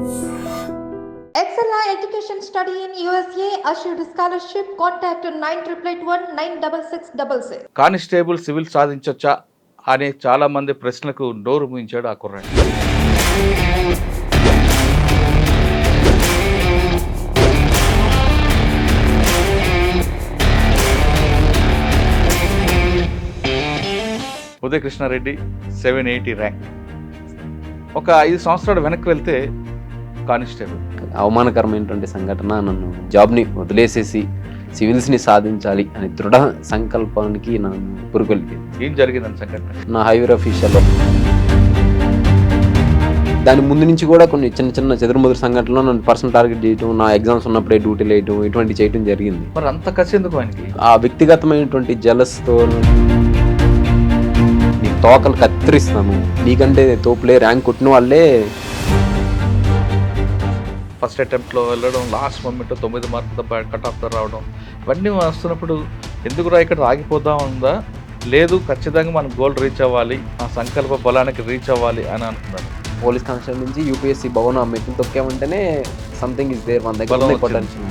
Excella Education Study in USA assured scholarship. Contact 9881 constable civil సాధించొచ్చా అనే చాలా మంది ప్రశ్నలకు నోరు మూయించాడు ఆ కుర్రాడు. ఉదయ కృష్ణారెడ్డి 780 ర్యాంక్. ఒక 5 సంవత్సరాలు వెనక్కి వెళ్తే కానిస్టేబుల్. అవమానకరమైనటువంటి సంఘటన, నన్ను జాబ్ని వదిలేసేసి సివిల్స్ని సాధించాలి అనే దృఢ సంకల్పానికి నన్ను పురుకొల్పింది. ఏం జరిగిందని సంఘటన? నా హైవేర్ ఆఫీషియల్లో దాని ముందు నుంచి కూడా కొన్ని చిన్న చిన్న చెదురుమదురు సంఘటనలో నన్ను పర్సనల్ టార్గెట్ చేయటం, నా ఎగ్జామ్స్ ఉన్నప్పుడే డ్యూటీలు వేయటం, ఇటువంటి చేయటం జరిగింది. మరి అంత కసి ఎందుకు ఆయనకి? ఆ వ్యక్తిగతమైనటువంటి జలస్తో నీ తోకలు కత్తిరిస్తాను, నీకంటే తోపులే ర్యాంక్ కొట్టిన వాళ్ళే. ఫస్ట్ అటెంప్ట్లో వెళ్ళడం, లాస్ట్ మూమెంట్ 9 మార్కులతో కట్ ఆఫ్తో రావడం, ఇవన్నీ వస్తున్నప్పుడు ఎందుకురా ఇక్కడ ఆగిపోదాం ఉందా, లేదు ఖచ్చితంగా మనం గోల్ రీచ్ అవ్వాలి, ఆ సంకల్ప బలానికి రీచ్ అవ్వాలి అని అనుకున్నాను. పోలీస్ కానిస్టేబుల్ నుంచి యూపీఎస్సీ భవన్ ఆ మెట్లు తొక్కామంటేనే సంథింగ్ ఇస్ దేర్, మన దగ్గర పొటెన్షియల్.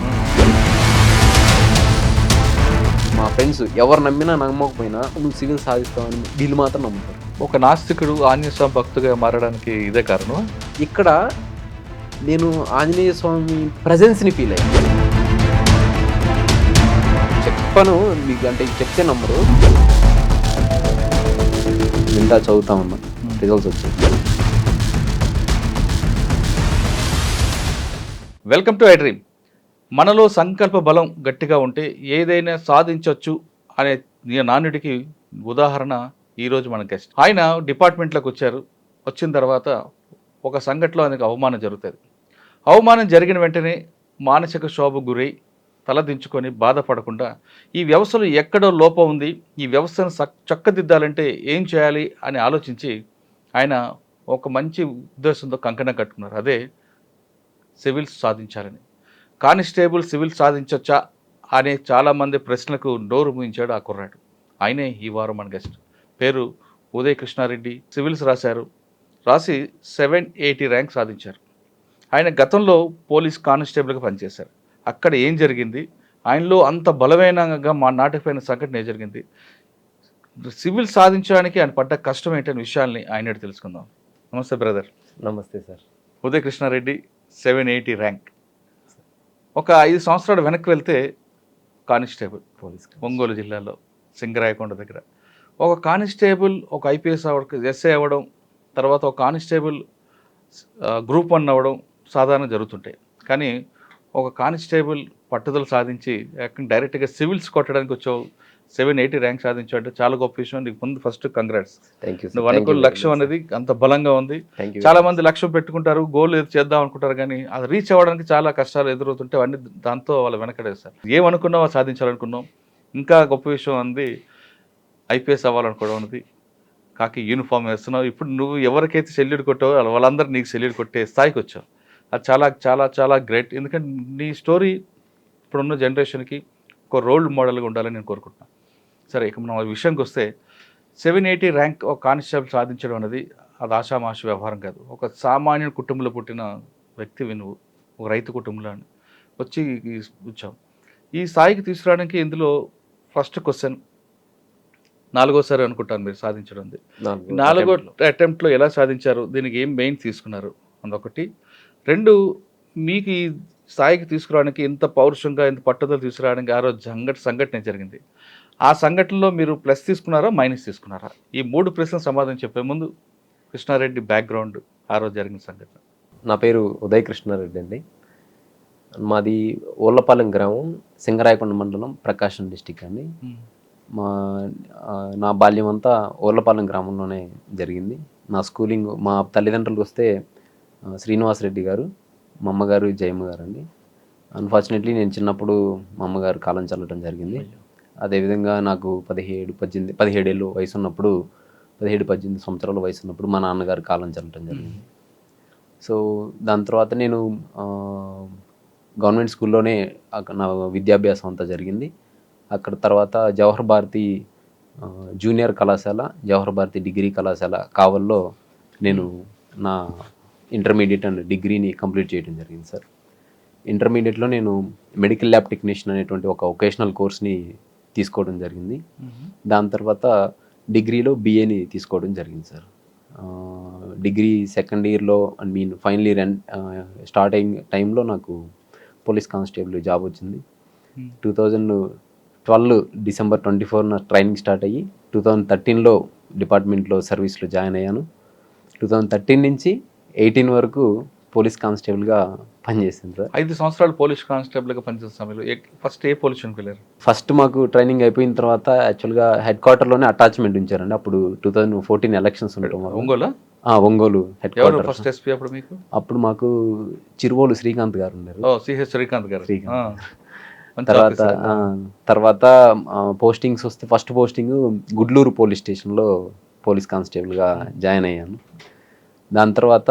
మా ఫ్రెండ్స్ ఎవరు నమ్మినా నమ్మకపోయినా నువ్వు సివిల్ సాధిస్తావని వీళ్ళు మాత్రం నమ్ముతారు. ఒక నాస్తికుడు ఆంజనేయ స్వామి భక్తుగా మారడానికి ఇదే కారణం. ఇక్కడ నేను ఆంజనేయ స్వామి ప్రజెన్స్ని ఫీల్ అయ్యాను. చెప్పను మీకు, అంటే చెప్తే నమ్మరు. వింటా చదువుతా ఉన్నా, రిజల్ట్స్ వచ్చాయి. Welcome to I dream. మనలో సంకల్ప బలం గట్టిగా ఉంటే ఏదైనా సాధించవచ్చు అనే నానుడికి ఉదాహరణ ఈరోజు మన గెస్ట్. ఆయన డిపార్ట్మెంట్లోకి వచ్చారు. వచ్చిన తర్వాత ఒక సంఘటనలో ఆయనకు అవమానం జరుగుతుంది. అవమానం జరిగిన వెంటనే మానసిక శోభ గురై తలదించుకొని బాధపడకుండా ఈ వ్యవస్థలో ఎక్కడో లోపం ఉంది, ఈ వ్యవస్థను చక్కదిద్దాలంటే ఏం చేయాలి అని ఆలోచించి ఆయన ఒక మంచి ఉద్దేశంతో కంకణం కట్టుకున్నారు. అదే సివిల్స్ సాధించాలని. కానిస్టేబుల్ సివిల్ సాధించొచ్చా అనే చాలామంది ప్రశ్నలకు నోరు మూయించాడు ఆ కుర్రాడు. ఆయనే ఈ వారం మన గెస్ట్. పేరు ఉదయ కృష్ణారెడ్డి. సివిల్స్ రాశారు. రాసి 780 ర్యాంక్ సాధించారు. ఆయన గతంలో పోలీస్ కానిస్టేబుల్గా పనిచేశారు. అక్కడ ఏం జరిగింది, ఆయనలో అంత బలమైనగా మా నాటిపోయిన సంఘటన ఏం జరిగింది, సివిల్ సాధించడానికి ఆయన పడ్డ కష్టం ఏంటనే విషయాల్ని ఆయన తెలుసుకుందాం. నమస్తే బ్రదర్. నమస్తే సార్. ఉదయ కృష్ణారెడ్డి 780 ర్యాంక్. ఒక 5 సంవత్సరాలు వెనక్కి వెళ్తే కానిస్టేబుల్, పోలీస్, ఒంగోలు జిల్లాలో సింగరాయకొండ దగ్గర. ఒక కానిస్టేబుల్ ఒక ఐపీఎస్ ఎస్ఐ అవ్వడం, తర్వాత ఒక కానిస్టేబుల్ గ్రూప్ 1 అవ్వడం సాధారణ జరుగుతుంటాయి. కానీ ఒక కానిస్టేబుల్ పట్టుదల సాధించి డైరెక్ట్గా సివిల్స్ కొట్టడానికి వచ్చావు, 780 ర్యాంక్ సాధించావు అంటే చాలా గొప్ప విషయం. నీకు ముందు ఫస్ట్ కంగ్రాట్స్. నువ్వు అనుకున్న లక్ష్యం అనేది అంత బలంగా ఉంది. చాలా మంది లక్ష్యం పెట్టుకుంటారు, గోల్ చేద్దాం అనుకుంటారు, కానీ అది రీచ్ అవ్వడానికి చాలా కష్టాలు ఎదురవుతుంటే అన్ని దాంతో వాళ్ళు వెనకడేస్తారు. ఏమనుకున్నావు సాధించాలనుకున్నావు. ఇంకా గొప్ప విషయం అంది ఐపీఎస్ అవ్వాలనుకోవడం అనేది. కాకి యూనిఫామ్ వేస్తున్నావు. ఇప్పుడు నువ్వు ఎవరికైతే సెల్యూట్ కొట్టావో వాళ్ళందరూ నీకు సెల్యూట్ కొట్టే స్థాయికి వచ్చావు. అది చాలా చాలా చాలా గ్రేట్. ఎందుకంటే నీ స్టోరీ ఇప్పుడున్న జనరేషన్కి ఒక రోల్ మోడల్గా ఉండాలని నేను కోరుకుంటున్నాను. సరే, ఇక మనం విషయానికి వస్తే 780 ర్యాంక్ ఒక కానిస్టేబుల్ సాధించడం అనేది అది ఆషామాషి వ్యవహారం కాదు. ఒక సామాన్య కుటుంబంలో పుట్టిన వ్యక్తివి నువ్వు, ఒక రైతు కుటుంబంలో వచ్చి వచ్చావు. ఈ స్థాయికి తీసుకురావడానికి ఇందులో ఫస్ట్ క్వశ్చన్, 4వసారి అనుకుంటాను మీరు సాధించడం. 4వ అటెంప్ట్లో ఎలా సాధించారు, దీనికి ఏం మెయిన్ తీసుకున్నారు అదొకటి. 2, మీకు ఈ స్థాయికి తీసుకురావడానికి ఎంత పౌరుషంగా, ఎంత పట్టుదల తీసుకురావడానికి ఆ రోజు సంఘటన జరిగింది. ఆ సంఘటనలో మీరు ప్లస్ తీసుకున్నారా, మైనస్ తీసుకున్నారా? ఈ 3 ప్రశ్నలు సమాధానం చెప్పే ముందు కృష్ణారెడ్డి బ్యాక్గ్రౌండ్, ఆ రోజు జరిగిన సంఘటన. నా పేరు ఉదయ కృష్ణారెడ్డి అండి. మాది ఓళ్ళపాలెం గ్రామం, సింగరాయకొండ మండలం, ప్రకాశం డిస్టిక్ అండి. నా బాల్యం అంతా ఓళ్ళపాలెం గ్రామంలోనే జరిగింది. నా స్కూలింగ్, మా తల్లిదండ్రులకు వస్తే శ్రీనివాసరెడ్డి గారు, మా అమ్మగారు జయమ్మ గారు అండి. అన్ఫార్చునేట్లీ నేను చిన్నప్పుడు మా అమ్మగారు కాలం చల్లటం జరిగింది. అదేవిధంగా నాకు 17 ఏళ్ళు వయసు ఉన్నప్పుడు, 17-18 సంవత్సరాల వయసు ఉన్నప్పుడు మా నాన్నగారు కాలం చల్లటం జరిగింది. సో దాని తర్వాత నేను గవర్నమెంట్ స్కూల్లోనే నా విద్యాభ్యాసం అంతా జరిగింది. అక్కడ తర్వాత జవహర్ భారతి జూనియర్ కళాశాల, జవహర్ భారతి డిగ్రీ కళాశాల కావల్లో నేను నా ఇంటర్మీడియట్ అండ్ డిగ్రీని కంప్లీట్ చేయడం జరిగింది సార్. ఇంటర్మీడియట్లో నేను మెడికల్ ల్యాబ్ టెక్నీషియన్ అనేటువంటి ఒక వొకేషనల్ కోర్స్ని తీసుకోవడం జరిగింది. దాని తర్వాత డిగ్రీలో బిఏని తీసుకోవడం జరిగింది సార్. డిగ్రీ సెకండ్ ఇయర్లో ఫైనల్ ఇయర్ స్టార్ట్ అయిన టైంలో నాకు పోలీస్ కానిస్టేబుల్ జాబ్ వచ్చింది. 2012 December 24 ట్రైనింగ్ స్టార్ట్ అయ్యి 2013లో డిపార్ట్మెంట్లో సర్వీస్లో జాయిన్ అయ్యాను. 2013 నుంచి 18 వరకు పోలీస్ కానిస్టేబుల్గా పనిచేసింది సార్. 5 సంవత్సరాలు పోలీస్ కానిస్టేబుల్గా పనిచేసిన సమయంలో ఫస్ట్ ఏ పోలీస్ స్టేషన్కి వెళ్ళారు? ఫస్ట్ మాకు ట్రైనింగ్ అయిపోయిన తర్వాత యాక్చువల్గా హెడ్ క్వార్టర్లోనే అటాచ్మెంట్ ఉంచారండి. అప్పుడు 2014 ఎలక్షన్స్ ఉండటం వల్ల Ongole head quarter. First SP అప్పుడు మీకు? అప్పుడు మాకు చిరువోలు శ్రీకాంత్ గారు ఉన్నారు. సిహెచ్ శ్రీకాంత్ గారు. తర్వాత పోస్టింగ్స్ వస్తే ఫస్ట్ పోస్టింగ్ గుడ్లూరు పోలీస్ స్టేషన్లో పోలీస్ కానిస్టేబుల్గా జాయిన్ అయ్యాను. దాని తర్వాత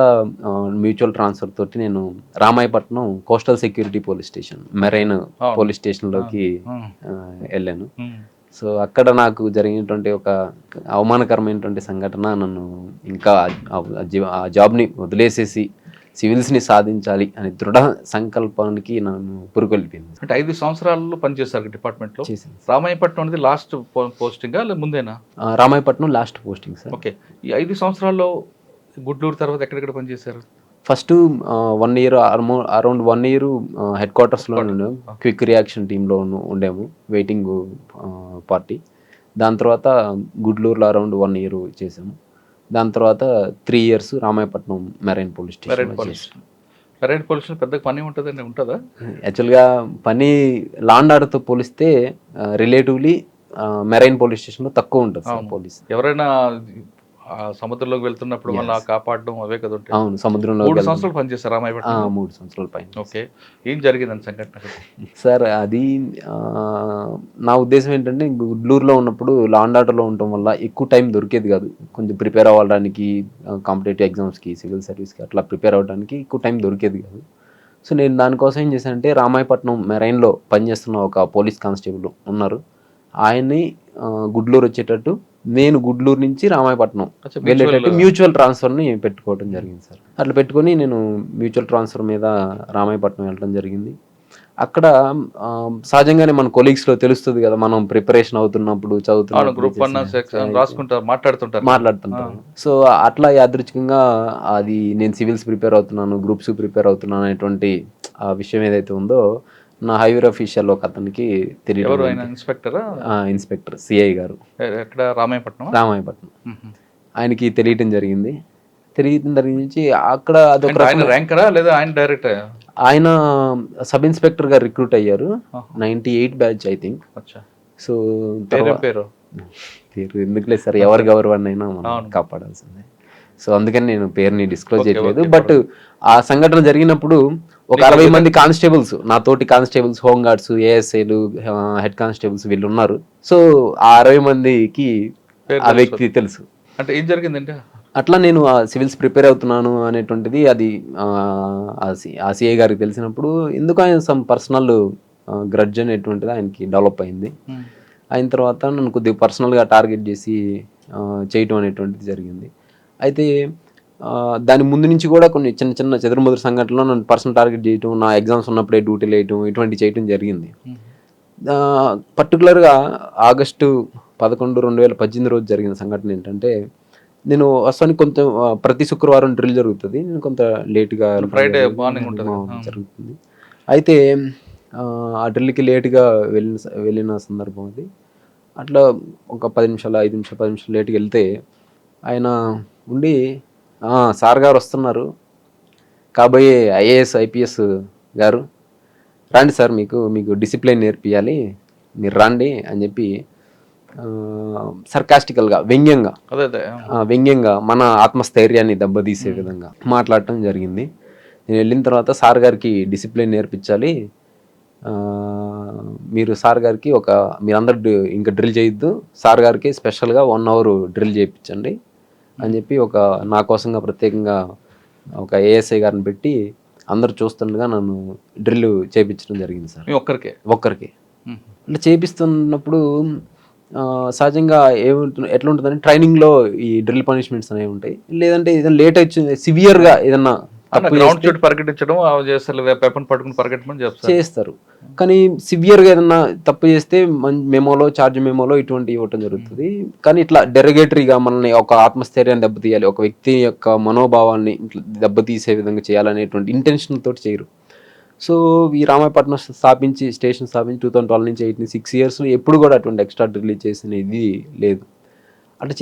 మ్యూచువల్ ట్రాన్స్ఫర్ తోటి నేను Ramayapatnam coastal security police station marine police స్టేషన్లోకి వెళ్ళాను. సో అక్కడ నాకు జరిగినటువంటి ఒక అవమానకరమైనటువంటి సంఘటన నన్ను ఇంకా ఆ జాబ్ని వదిలేసేసి సివిల్స్ని సాధించాలి అనే దృఢ సంకల్పానికి నన్ను పురుకొల్పింది. అంటే 5 సంవత్సరాలు పనిచేశారు డిపార్ట్మెంట్లో. రామాయపట్నం అనేది లాస్ట్ పోస్టింగా లేదా ముందేనా? Ramayapatnam last posting sir. Okay. ఈ 5 సంవత్సరాల్లో గుడ్లూరు తర్వాత ఎక్కడెక్కడ పనిచేశారు? First 1 year around 1 year head క్వార్టర్స్లో క్విక్ రియాక్షన్ టీంలో ఉండేము, వెయిటింగ్ పార్టీ. దాని తర్వాత గుడ్లూరులో అరౌండ్ 1 year చేసాము. దాని తర్వాత 3 years Ramayapatnam marine police station. Marine police station పెద్ద పని ఉంటుందండి? ఉంటుందా? యాక్చువల్గా పని లాండ్ ఆర్డర్తో పోలిస్తే రిలేటివ్లీ మెరైన్ పోలీస్ స్టేషన్లో తక్కువ ఉంటుంది సార్ పోలీస్. ఎవరైనా సముద్రంలోకి వెళ్తున్నప్పుడు మళ్ళీ కాపాడడం అవే కదా ఉంటాయి. అవును, సముద్రంలో 3 సంవత్సరాలు పనిచేస్తారు రామాయపట్నం. 3 సంవత్సరాల పైన. ఓకే. ఏం జరిగిందని సంఘటన సార్? అది నా ఉద్దేశం ఏంటంటే, గుడ్లూరులో ఉన్నప్పుడు లాండ్ ఆర్డర్లో ఉండటం వల్ల ఎక్కువ టైం దొరికేది కాదు. కొంచెం ప్రిపేర్ అవ్వడానికి కాంపిటేటివ్ ఎగ్జామ్స్కి, సివిల్ సర్వీస్కి అట్లా ప్రిపేర్ అవ్వడానికి ఎక్కువ టైం దొరికేది కాదు. సో నేను దానికోసం ఏం చేశానంటే, రామాయపట్నం మెరైన్లో పనిచేస్తున్న ఒక పోలీస్ కానిస్టేబుల్ ఉన్నారు, ఆయన్ని గుడ్లూరు వచ్చేటట్టు నేను గుడ్లూరు నుంచి రామాయపట్నం వెళ్ళేటట్టు మ్యూచువల్ ట్రాన్స్ఫర్ని పెట్టుకోవడం జరిగింది సార్. అట్లా పెట్టుకొని నేను మ్యూచువల్ ట్రాన్స్ఫర్ మీద రామాయపట్నం వెళ్ళడం జరిగింది. అక్కడ సహజంగానే మన కొలీగ్స్లో తెలుస్తుంది కదా, మనం ప్రిపరేషన్ అవుతున్నప్పుడు మాట్లాడుతుంటాం. సో అట్లా యాదృచ్ఛికంగా అది నేను సివిల్స్ ప్రిపేర్ అవుతున్నాను, గ్రూప్స్ ప్రిపేర్ అవుతున్నాను అనేటువంటి ఆ విషయం ఏదైతే ఉందో నా హైవేర్ అఫీషియల్ ఒక అతనికి తెలియదు. ఇన్స్పెక్టర్ సిఐ గారు, రామాయపట్నం. ఆయనకి తెలియటం జరిగింది. నుంచి అక్కడ ఆయన సబ్ ఇన్స్పెక్టర్ గా రిక్రూట్ అయ్యారు. 98 బ్యాచ్ ఐ థింక్. సో పేరు ఎందుకులే సార్, ఎవరు అయినా మనం కాపాడాల్సిందే. సో అందుకని నేను పేరుని డిస్క్లోజ్ చేయలేదు. బట్ ఆ సంఘటన జరిగినప్పుడు ఒక 60 మంది కానిస్టేబుల్స్, నాతోటి కానిస్టేబుల్స్, హోమ్ గార్డ్స్, ఏఎస్ఐలు, హెడ్ కానిస్టేబుల్స్ వీళ్ళు ఉన్నారు. సో ఆ 60 మందికి ఆ వ్యక్తి తెలుసు. అంటే ఏం జరిగిందంటే, అట్లా నేను ఆ సివిల్స్ ప్రిపేర్ అవుతున్నాను అనేటువంటిది అది ఆ సిఐ గారికి తెలిసినప్పుడు ఎందుకు ఆయన సమ్ పర్సనల్ గ్రడ్జ్ అనేటువంటిది ఆయనకి డెవలప్ అయింది. అయిన తర్వాత నన్ను కొద్దిగా పర్సనల్గా టార్గెట్ చేసి చేయటం అనేటువంటిది జరిగింది. అయితే దాని ముందు నుంచి కూడా కొన్ని చిన్న చిన్న చెదురుమదురు సంఘటనలో నన్ను పర్సనల్ టార్గెట్ చేయటం, నా ఎగ్జామ్స్ ఉన్నప్పుడే డ్యూటీలు వేయటం, ఇటువంటి చేయటం జరిగింది. పర్టికులర్గా August 11, 2018 రోజు జరిగిన సంఘటన ఏంటంటే, నేను వస్తానికి కొంచెం ప్రతి శుక్రవారం డ్రిల్ జరుగుతుంది, నేను కొంత లేట్గా ఫ్రైడే మార్నింగ్ జరుగుతుంది. అయితే ఆ డ్రిల్కి లేట్గా వెళ్ళిన సందర్భం అది. అట్లా ఒక 10 నిమిషాలు 5 నిమిషాలు 10 నిమిషాలు లేట్గా వెళ్తే ఆయన ఉండి, సార్ గారు వస్తున్నారు, కాబోయే IAS IPS గారు రండి సార్, మీకు డిసిప్లిన్ నేర్పియాలి, మీరు రండి అని చెప్పి సర్కాస్టికల్గా వ్యంగ్యంగా మన ఆత్మస్థైర్యాన్ని దెబ్బతీసే విధంగా మాట్లాడటం జరిగింది. నేను వెళ్ళిన తర్వాత సార్ గారికి డిసిప్లిన్ నేర్పించాలి, మీరు సార్ గారికి మీరందరూ ఇంకా డ్రిల్ చేయొద్దు, సార్ గారికి స్పెషల్గా 1 hour డ్రిల్ చేయించండి అని చెప్పి నా కోసంగా ప్రత్యేకంగా ఒక ఏఎస్ఐ గారిని పెట్టి అందరు చూస్తుండగా నన్ను డ్రిల్ చేయించడం జరిగింది సార్. ఒక్కరికి అట్లా చేపిస్తున్నప్పుడు సహజంగా ఎట్లా ఉంటుందని ట్రైనింగ్లో ఈ డ్రిల్ పనిష్మెంట్స్ అనేవి ఉంటాయి. లేదంటే ఏదైనా లేట్ వచ్చింది, సివియర్గా ఏదన్నా తప్పు గ్రౌండ్ చేస్తే చుట్టూ పరిగెట్టించడం అవి చేస్తారు, పెప్పని పట్టుకుని పరిగెట్టమని చెప్తారు. చేస్తారు. కానీ సివియర్గా ఏదన్నా తప్పు చేస్తే మెమోలో, ఛార్జ్ మెమోలో ఇటువంటి ఇవ్వటం జరుగుతుంది. కానీ ఇట్లా డెరగేటరీగా మనల్ని ఒక ఆత్మస్థైర్యాన్ని దెబ్బతీయాలి, ఒక వ్యక్తి యొక్క మనోభావాన్ని ఇట్లా దెబ్బతీసే విధంగా చేయాలనేటువంటి ఇంటెన్షన్ తోటి చేయరు. సో ఈ రామాయపట్నం స్టేషన్ స్థాపించి 2012 నుంచి 8 6 years ఎప్పుడు కూడా అటువంటి ఎక్స్ట్రా డ్రిల్ చేసిన ఇది లేదు. అట్లా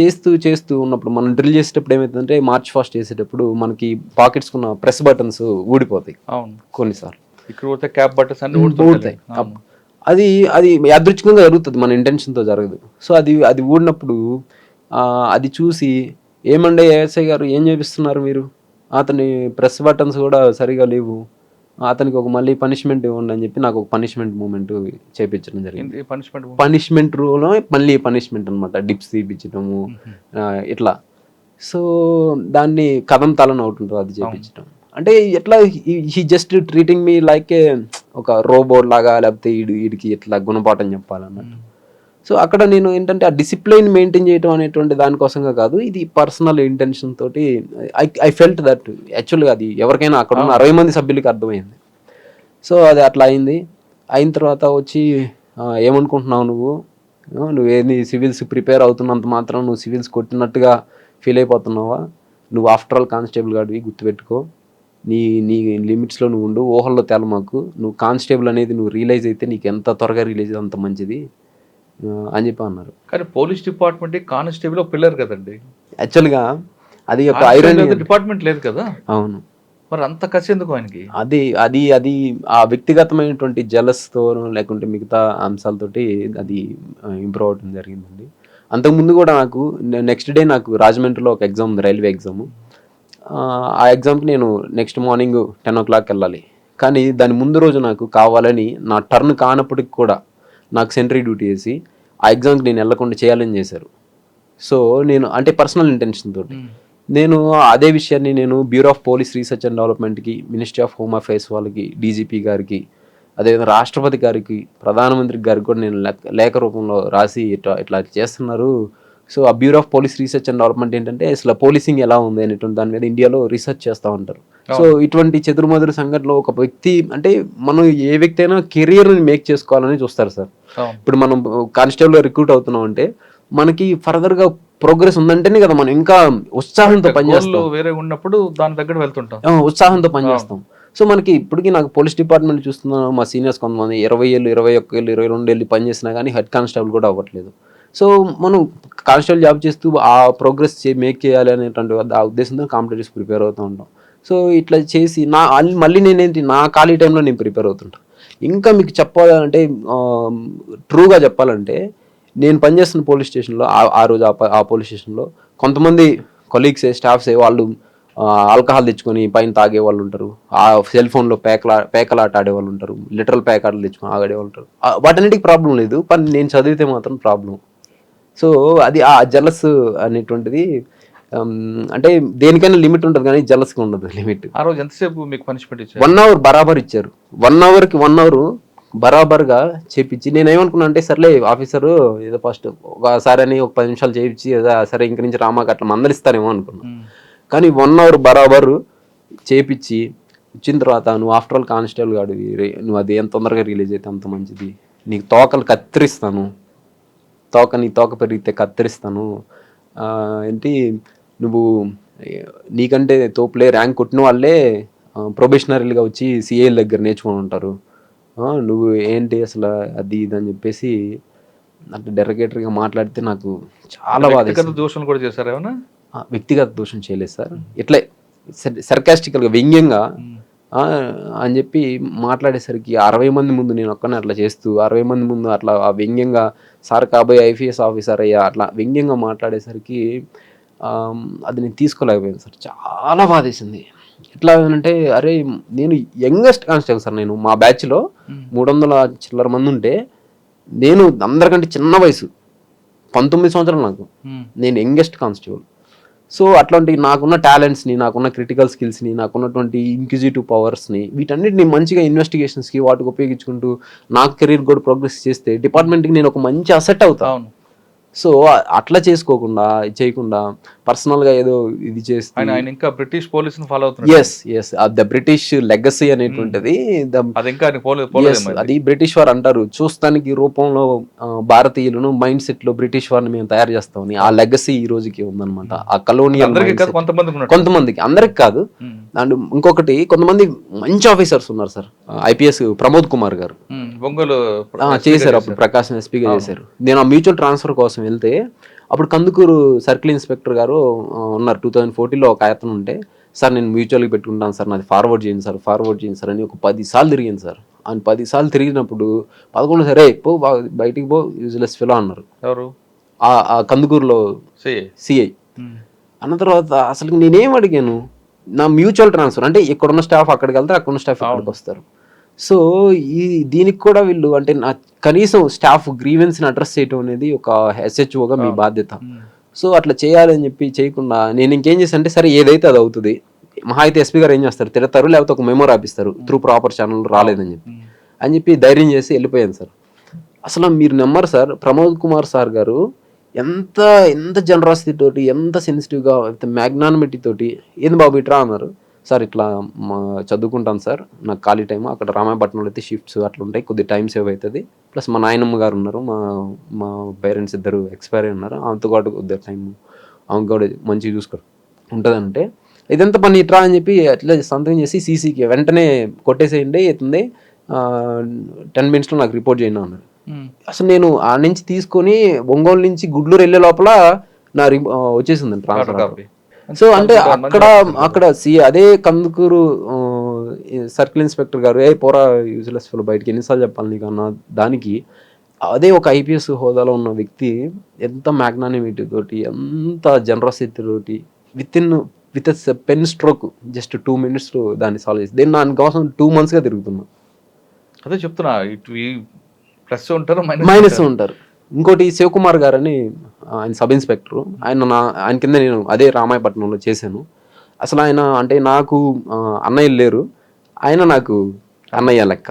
చేస్తూ ఉన్నప్పుడు మనం డ్రిల్ చేసేటప్పుడు ఏమవుతుందంటే మార్చ్ ఫాస్ట్ చేసేటప్పుడు మనకి పాకెట్స్ ఉన్న ప్రెస్ బటన్స్ ఊడిపోతాయి అవును, కొన్నిసార్లు. ఇక్కడ పోతే క్యాప్ బట్టర్స్ అన్ని ఊడతాయి. అది యాదృచ్ఛికంగా జరుగుతుంది, మన ఇంటెన్షన్తో జరగదు. సో అది ఊడినప్పుడు అది చూసి ఏమండే ఏఎస్ఐ గారు ఏం చేపిస్తున్నారు మీరు, అతని ప్రెస్ బటన్స్ కూడా సరిగా లేవు, అతనికి ఒక మళ్ళీ పనిష్మెంట్ ఇవ్వండి అని చెప్పి నాకు ఒక పనిష్మెంట్ మూమెంట్ చేయించడం జరిగింది. పనిష్మెంట్ రూలో మళ్ళీ పనిష్మెంట్ అనమాట, డిప్స్ తీపించడము ఇట్లా. సో దాన్ని కథం తలని ఒకటి ఉంటుంది, అది చేయించడం. అంటే ఎట్లా he just treating me like ఒక రోబోట్ లాగా, లేకపోతే వీడికి ఎట్లా గుణపాఠం చెప్పాలన్నట్టు. సో అక్కడ నేను ఏంటంటే ఆ డిసిప్లైన్ మెయింటైన్ చేయడం అనేటువంటి దానికోసంగా కాదు, ఇది పర్సనల్ ఇంటెన్షన్ తోటి ఐ ఫెల్ట్ దట్ యాక్చువల్గా అది ఎవరికైనా అక్కడ ఉన్న 60 మంది సభ్యులకి అర్థమైంది. సో అది అట్లా అయింది. అయిన తర్వాత వచ్చి ఏమనుకుంటున్నావు నువ్వేది సివిల్స్ ప్రిపేర్ అవుతున్నంత మాత్రం నువ్వు సివిల్స్ కొట్టినట్టుగా ఫీల్ అయిపోతున్నావా, నువ్వు ఆఫ్టర్ ఆల్ కానిస్టేబుల్ గాడివి, గుర్తుపెట్టుకో, నీ లిమిట్స్లో నువ్వు ఉండు, ఊహల్లో తెలమాకు, నువ్వు కానిస్టేబుల్ అనేది నువ్వు రియలైజ్ అయితే నీకు ఎంత త్వరగా రిలీజ్ అంత మంచిది అని చెప్పి అన్నారు. కానీ పోలీస్ డిపార్ట్మెంట్ కానిస్టేబుల్ పిల్లర్ కదండి యాక్చువల్గా, అది ఒక ఐరన్ డిపార్ట్మెంట్ లేదు కదా. అవును, మరి అంత కసి ఎందుకు ఆయనకి? అది ఆ వ్యక్తిగతమైనటువంటి జలస్తో లేకుంటే మిగతా అంశాలతోటి అది ఇంప్రూవ్ అవడం జరిగిందండి. అంతకుముందు కూడా నాకు నెక్స్ట్ డే నాకు రాజమండ్రిలో ఒక ఎగ్జామ్ ఉంది, రైల్వే ఎగ్జామ్. ఆ ఎగ్జామ్కి నేను నెక్స్ట్ మార్నింగ్ 10 o'clock వెళ్ళాలి. కానీ దాని ముందు రోజు నాకు కావాలని నా టర్న్ కానప్పటికి కూడా నాకు సెంట్రీ డ్యూటీ వేసి ఆ ఎగ్జామ్కి నేను వెళ్ళకుండా చేయాలని చేశారు. సో నేను అంటే పర్సనల్ ఇంటెన్షన్ తోటి నేను అదే విషయాన్ని నేను bureau of police research and డెవలప్మెంట్కి, మినిస్ట్రీ ఆఫ్ హోమ్ అఫైర్స్ వాళ్ళకి, డీజీపీ గారికి, అదేవిధంగా రాష్ట్రపతి గారికి, ప్రధానమంత్రి గారికి కూడా నేను లేఖ రూపంలో రాసి ఇట్లా చేస్తున్నారు. సో ఆ bureau of police research and development ఏంటంటే అసలు పోలీసింగ్ ఎలా ఉంది అనేటువంటి దాని మీద ఇండియాలో రీసెర్చ్ చేస్తూ ఉంటారు. సో ఇటువంటి చెదురుమదురు సంఘటనలో ఒక వ్యక్తి అంటే మనం ఏ వ్యక్తి అయినా కెరియర్ని మేక్ చేసుకోవాలని చూస్తారు సార్. ఇప్పుడు మనం కానిస్టేబుల్ రిక్రూట్ అవుతున్నాం అంటే మనకి ఫర్దర్గా ప్రోగ్రెస్ ఉందంటేనే కదా మనం ఇంకా ఉత్సాహంతో పనిచేస్తాం, వేరే ఉన్నప్పుడు దాని దగ్గర వెళ్తుంటాం, ఉత్సాహంతో పనిచేస్తాం. సో మనకి ఇప్పటికీ నాకు పోలీస్ డిపార్ట్మెంట్ చూస్తున్నాను, మా సీనియర్స్ కొంతమంది 20 ఏళ్ళు, 21 ఏళ్ళు, 22 ఏళ్ళు పనిచేసినా కానీ హెడ్ కానిస్టేబుల్ కూడా అవ్వట్లేదు. సో మనం కానిస్టేబుల్ జాబ్ చేస్తూ ఆ ప్రోగ్రెస్ మేక్ చేయాలి అనేటువంటి ఆ ఉద్దేశంతో కాంపిటేటివ్స్ ప్రిపేర్ అవుతూ ఉంటాం. సో ఇట్లా చేసి మళ్ళీ నేనేంటి నా ఖాళీ టైంలో నేను ప్రిపేర్ అవుతుంటాను. ఇంకా మీకు చెప్పాలంటే ట్రూగా చెప్పాలంటే నేను పనిచేస్తున్న పోలీస్ స్టేషన్లో ఆ రోజు ఆ పోలీస్ స్టేషన్లో కొంతమంది కొలీగ్సే, స్టాఫ్సే వాళ్ళు ఆల్కహాల్ తెచ్చుకొని పైన తాగే వాళ్ళు ఉంటారు, ఆ సెల్ ఫోన్లో పేకలాట ఆడేవాళ్ళు ఉంటారు, లిటరల్ పేకాటలు తెచ్చుకొని ఆడేవాళ్ళు ఉంటారు. వాటన్నిటికి ప్రాబ్లం లేదు, కానీ నేను చదివితే మాత్రం ప్రాబ్లం. సో అది ఆ జలస్ అనేటువంటిది అంటే దేనికైనా లిమిట్ ఉంటుంది కానీ జలస్కి ఉండదు లిమిట్. ఆ రోజు ఎంతసేపు మీకు పనిష్మెంట్ ఇచ్చారు? 1 hour బరాబర్ ఇచ్చారు. 1 hourకి 1 hour బరాబర్గా చేపించి నేను ఏమనుకున్నా అంటే సర్లే ఆఫీసరు ఏదో ఫస్ట్ ఒకసారి అని ఒక 10 నిమిషాలు చేయించి ఏదో సరే ఇంక నుంచి రామాక అట్లా మందలిస్తారేమో అనుకున్నా. కానీ 1 hour బరాబరు చేపించి ఇచ్చిన తర్వాత నువ్వు ఆఫ్టర్ ఆల్ కానిస్టేబుల్ గాడు, నువ్వు అది ఎంత తొందరగా రిలీజ్ అయితే అంత మంచిది, నీకు తోకలు కత్తిరిస్తాను, నీ తోక పెరిగితే కత్తిరిస్తాను, ఏంటి నువ్వు నీకంటే తోపులే ర్యాంక్ కొట్టిన వాళ్ళే ప్రొబేషనరీలుగా వచ్చి సిఏల దగ్గర నేర్చుకొని ఉంటారు, నువ్వు ఏంటి అసలు అది ఇది అని చెప్పేసి అంటే డెరగేటరీగా మాట్లాడితే నాకు చాలా బాధ. దోషం కూడా చేశారు ఏమన్నా? వ్యక్తిగత దోషం చేయలేదు సార్, ఇట్లే సర్కాస్టికల్గా వ్యంగ్యంగా అని చెప్పి మాట్లాడేసరికి 60 మంది ముందు నేను ఒక్కనే అట్లా చేస్తూ 60 మంది ముందు అట్లా ఆ వ్యంగ్యంగా సార్ కాబోయే ఐపీఎస్ ఆఫీసర్ అయ్యా అట్లా వ్యంగ్యంగా మాట్లాడేసరికి అది నేను తీసుకోలేకపోయాను సార్, చాలా బాధేసింది. ఎట్లా అంటే అరే నేను యంగెస్ట్ కానిస్టేబుల్ సార్, నేను మా బ్యాచ్లో 300 చిల్లర మంది ఉంటే నేను అందరికంటే చిన్న వయసు 19 సంవత్సరాలు నాకు, నేను యంగెస్ట్ కానిస్టేబుల్. సో అట్లాంటి నాకున్న టాలెంట్స్ని, నాకున్న క్రిటికల్ స్కిల్స్ని, నాకున్నటువంటి ఇంక్విజిటివ్ పవర్స్ని వీటన్నిటిని మంచిగా సో అట్లా చేసుకోకుండా చేయకుండా పర్సనల్గా ఏదో ఇది చేస్తే ఆయన ఇంకా బ్రిటిష్ పోలీసుని ఫాలో అవుతున్నారు. ఎస్ ద బ్రిటిష్ లెగసీ అనేటువంటిది అది ఇంకా ఆయన పోలేదేమో. అది బ్రిటిష్ వారు అంటారు చూస్తానికి రూపంలో భారతీయులను మైండ్ సెట్ లో బ్రిటిష్ వారిని మేము తయారు చేస్తామని ఆ లెగసీ ఈ రోజుకి ఉందన్నమాట. ఆ కలోనియల్ అందరికీ కాదు, కొంతమందికి, అందరికి కాదు. అండ్ ఇంకొకటి కొంతమంది మంచి ఆఫీసర్స్ ఉన్నారు సార్. ఐపీఎస్ ప్రమోద్ కుమార్ గారు ఒంగోలు చేశారు, అప్పుడు ప్రకాశం ఎస్పీగా చేశారు. నేను ఆ మ్యూచువల్ ట్రాన్స్ఫర్ కోసం వెళ్తే అప్పుడు కందుకూరు సర్కిల్ ఇన్స్పెక్టర్ గారు ఉన్నారు. 2014లో ఒక ఆయతను ఉంటే, సార్ నేను మ్యూచువల్గా పెట్టుకుంటాను సార్, నాది ఫార్వర్డ్ చేయండి సార్ అని ఒక 10 సార్లు తిరిగింది సార్. ఆయన 10 సార్లు తిరిగినప్పుడు 11 సరే పో బయటికి పో యూజ్లెస్ ఫెలో అన్నారు. ఎవరు? ఆ కందుకూరులో సిఐ అన్న తర్వాత అసలు నేనేం అడిగాను, నా మ్యూచువల్ ట్రాన్స్ఫర్ అంటే ఇక్కడున్న స్టాఫ్ అక్కడికి వెళ్తారు, అక్కడున్న స్టాఫ్ ఇక్కడికి వస్తారు. సో దీనికి కూడా వీళ్ళు అంటే నా కనీసం స్టాఫ్ గ్రీవెన్స్ని అడ్రస్ చేయడం అనేది ఒక ఎస్హెచ్ఓగా మీ బాధ్యత. సో అట్లా చేయాలని చెప్పి చేయకుండా నేను ఇంకేం చేశాను అంటే, సరే ఏదైతే అది అవుతుంది, మహా అయితే ఎస్పీ గారు ఏం చేస్తారు, తిడతారు, లేకపోతే ఒక మెమో రాపిస్తారు త్రూ ప్రాపర్ ఛానల్ రాలేదని చెప్పి ధైర్యం చేసి వెళ్ళిపోయాను సార్. అసలు మీరు నమ్మరు సార్, ప్రమోద్ కుమార్ సార్ గారు ఎంత జనరాసిటీ తోటి, ఎంత సెన్సిటివ్గా, మ్యాగ్నానిమిటీ తోటి, ఏంది బాబు ఇట్రా అన్నారు. సార్ ఇట్లా చదువుకుంటాను సార్, నాకు ఖాళీ టైం అక్కడ రామాయపట్నంలో అయితే షిఫ్ట్స్ అట్లా ఉంటాయి, కొద్ది టైం సేవ్ అవుతుంది, ప్లస్ మా నాయనమ్మ గారు ఉన్నారు, మా పేరెంట్స్ ఇద్దరు ఎక్స్పైర్ అయి ఉన్నారు, ఆమెతో పాటు కొద్దిగా టైం ఆమె కూడా మంచిగా చూసుకోరు ఉంటుందంటే, ఇదంతా పని ఇట్రా అని చెప్పి అట్లా సంతకం చేసి సీసీకి వెంటనే కొట్టేసేయండి, అవుతుంది 10 minutesలో నాకు రిపోర్ట్ చేయండి అన్నారు. అసలు నేను ఆ నుంచి తీసుకొని ఒంగోలు నుంచి గుడ్లూరు వెళ్ళే లోపల నా వచ్చేసిందండి ట్రాన్స్ఫర్. సో అంటే అక్కడ అదే కందుకూరు సర్కిల్ ఇన్స్పెక్టర్ గారు పోరా యూజ్లెస్ ఫెలో బయటికి ఎన్నిసార్లు చెప్పాలి నీకు అన్న దానికి, అదే ఒక ఐపీఎస్ హోదాలో ఉన్న వ్యక్తి ఎంత మ్యాగ్నానిమిటీ తోటి, ఎంత జనరసిటీ తోటి with pen stroke just 2 minutes దాన్ని సాల్వ్ చేసి, దీన్ని దానికోసం 2 monthsగా తిరుగుతున్నా. అదే చెప్తున్నా, ప్లస్ ఉంటారు మైనస్ ఉంటారు. ఇంకోటి శివకుమార్ గారు అని ఆయన సబ్ ఇన్స్పెక్టర్, ఆయన కింద నేను అదే రామాయపట్నంలో చేశాను. అసలు ఆయన అంటే నాకు అన్నయ్యలు లేరు, ఆయన నాకు అన్నయ్య లెక్క.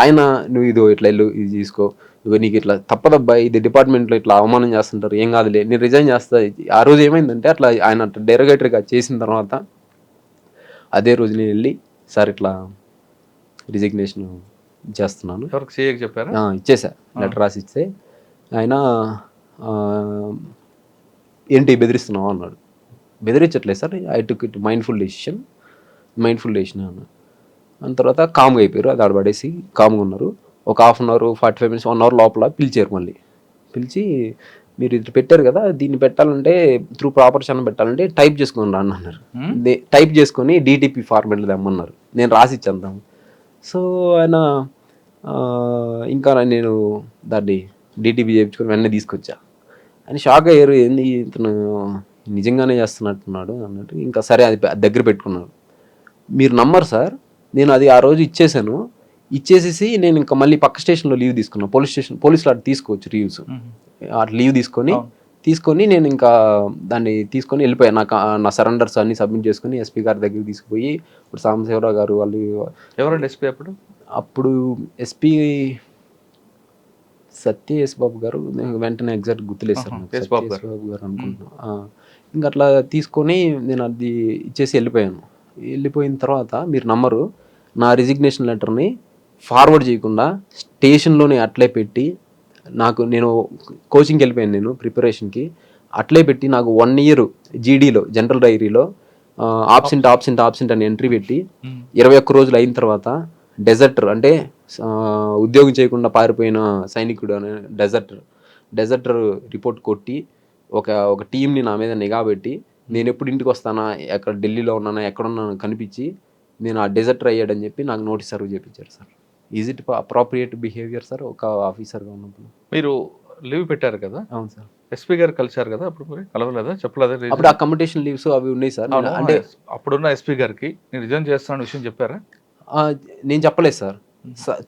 ఆయన నువ్వు ఇది ఇట్లా వెళ్ళు, ఇది తీసుకో, నువ్వు నీకు ఇట్లా తప్పదబ్బా, ఇది డిపార్ట్మెంట్లో ఇట్లా అవమానం చేస్తుంటారు, ఏం కాదులే నేను రిజైన్ చేస్తా. ఆ రోజు ఏమైందంటే అట్లా ఆయన డెరోగేటరీగా చేసిన తర్వాత అదే రోజు నేను వెళ్ళి సార్ ఇట్లా రిజిగ్నేషన్ చేస్తున్నాను చెప్పారు, ఇచ్చేసా, లెటర్ రాసి ఇస్తే ఆయన ఏంటి బెదిరిస్తున్నావు అన్నాడు. బెదిరించట్లేదు sir, I took it mindful decision అన్నాడు. దాని తర్వాత కామ్గా అయిపోయారు, అది ఆడబడేసి కామ్గా ఉన్నారు. ఒక 1/2 hour 45 minutes 1 hour లోపల పిలిచారు. మళ్ళీ పిలిచి మీరు ఇది పెట్టారు కదా, దీన్ని పెట్టాలంటే త్రూ ప్రాపర్ ఛానల్ పెట్టాలంటే టైప్ చేసుకొని రా అన్నారు. టైప్ చేసుకొని డిటిపి ఫార్మెట్లో తెమ్మన్నారు, నేను రాసి ఇచ్చేద్దాం. సో ఆయన ఇంకా నేను దాన్ని డిటిపి చేయించుకొని వెంటనే తీసుకొచ్చా. అని షాక్ అయ్యారు, ఏంది ఇతను నిజంగానే చేస్తున్నట్టున్నాడు అన్నట్టు. ఇంకా సరే అది దగ్గర పెట్టుకున్నాడు. మీరు నమ్మరు సార్, నేను అది ఆ రోజు ఇచ్చేసేసి నేను ఇంకా మళ్ళీ పక్క స్టేషన్లో లీవ్ తీసుకున్నాను. పోలీసులు అటు తీసుకోవచ్చు లీవ్స్, అటు లీవ్ తీసుకొని నేను ఇంకా దాన్ని తీసుకొని వెళ్ళిపోయాను. నా సరెండర్స్ అన్ని సబ్మిట్ చేసుకుని ఎస్పీ గారి దగ్గరికి తీసుకుపోయి, ఇప్పుడు సాంబశివరావు గారు వాళ్ళు, ఎవరండి ఎస్పీ అప్పుడు ఎస్పీ సత్య బాబు గారు, వెంటనే ఎగ్జాక్ట్ గుర్తులేదు సార్, బాబు గారు అనుకుంటున్నా. ఇంకా అట్లా తీసుకొని నేను అది ఇచ్చేసి వెళ్ళిపోయిన తర్వాత మీరు నమ్మరు, నా రిజిగ్నేషన్ లెటర్ని ఫార్వర్డ్ చేయకుండా స్టేషన్లోనే అట్లే పెట్టి, నేను కోచింగ్కి వెళ్ళిపోయాను, నేను ప్రిపరేషన్కి అట్లే పెట్టి నాకు 1 year జీడీలో జనరల్ డైరీలో ఆబ్సెంట్ అని ఎంట్రీ పెట్టి 21 రోజులు అయిన తర్వాత డెజర్టర్ అంటే ఉద్యోగం చేయకుండా పారిపోయిన సైనికుడు అనే డెజర్టర్ రిపోర్ట్ కొట్టి ఒక టీంని నా మీద నిఘా పెట్టి, నేను ఎప్పుడు ఇంటికి వస్తానా, ఎక్కడ ఢిల్లీలో ఉన్నానా, ఎక్కడున్నాను కనిపించి నేను ఆ డెజర్టర్ అయ్యాడని చెప్పి నాకు నోటీస్ సర్వ్ చేయించారు sir. Is it appropriate behaviour sir ఒక ఆఫీసర్గా ఉన్నప్పుడు? మీరు లీవ్ పెట్టారు కదా? అవును సార్. ఎస్పీ గారు కలిశారు కదా అప్పుడు, మరి కలవలేదా, చెప్పలేదా? అప్పుడు అకామిడేషన్ లీవ్స్ అవి ఉన్నాయి సార్. అంటే అప్పుడున్న ఎస్పీ గారికి నేను రిజైన్ చేస్తాను విషయం చెప్పారా? నేను చెప్పలేదు sir.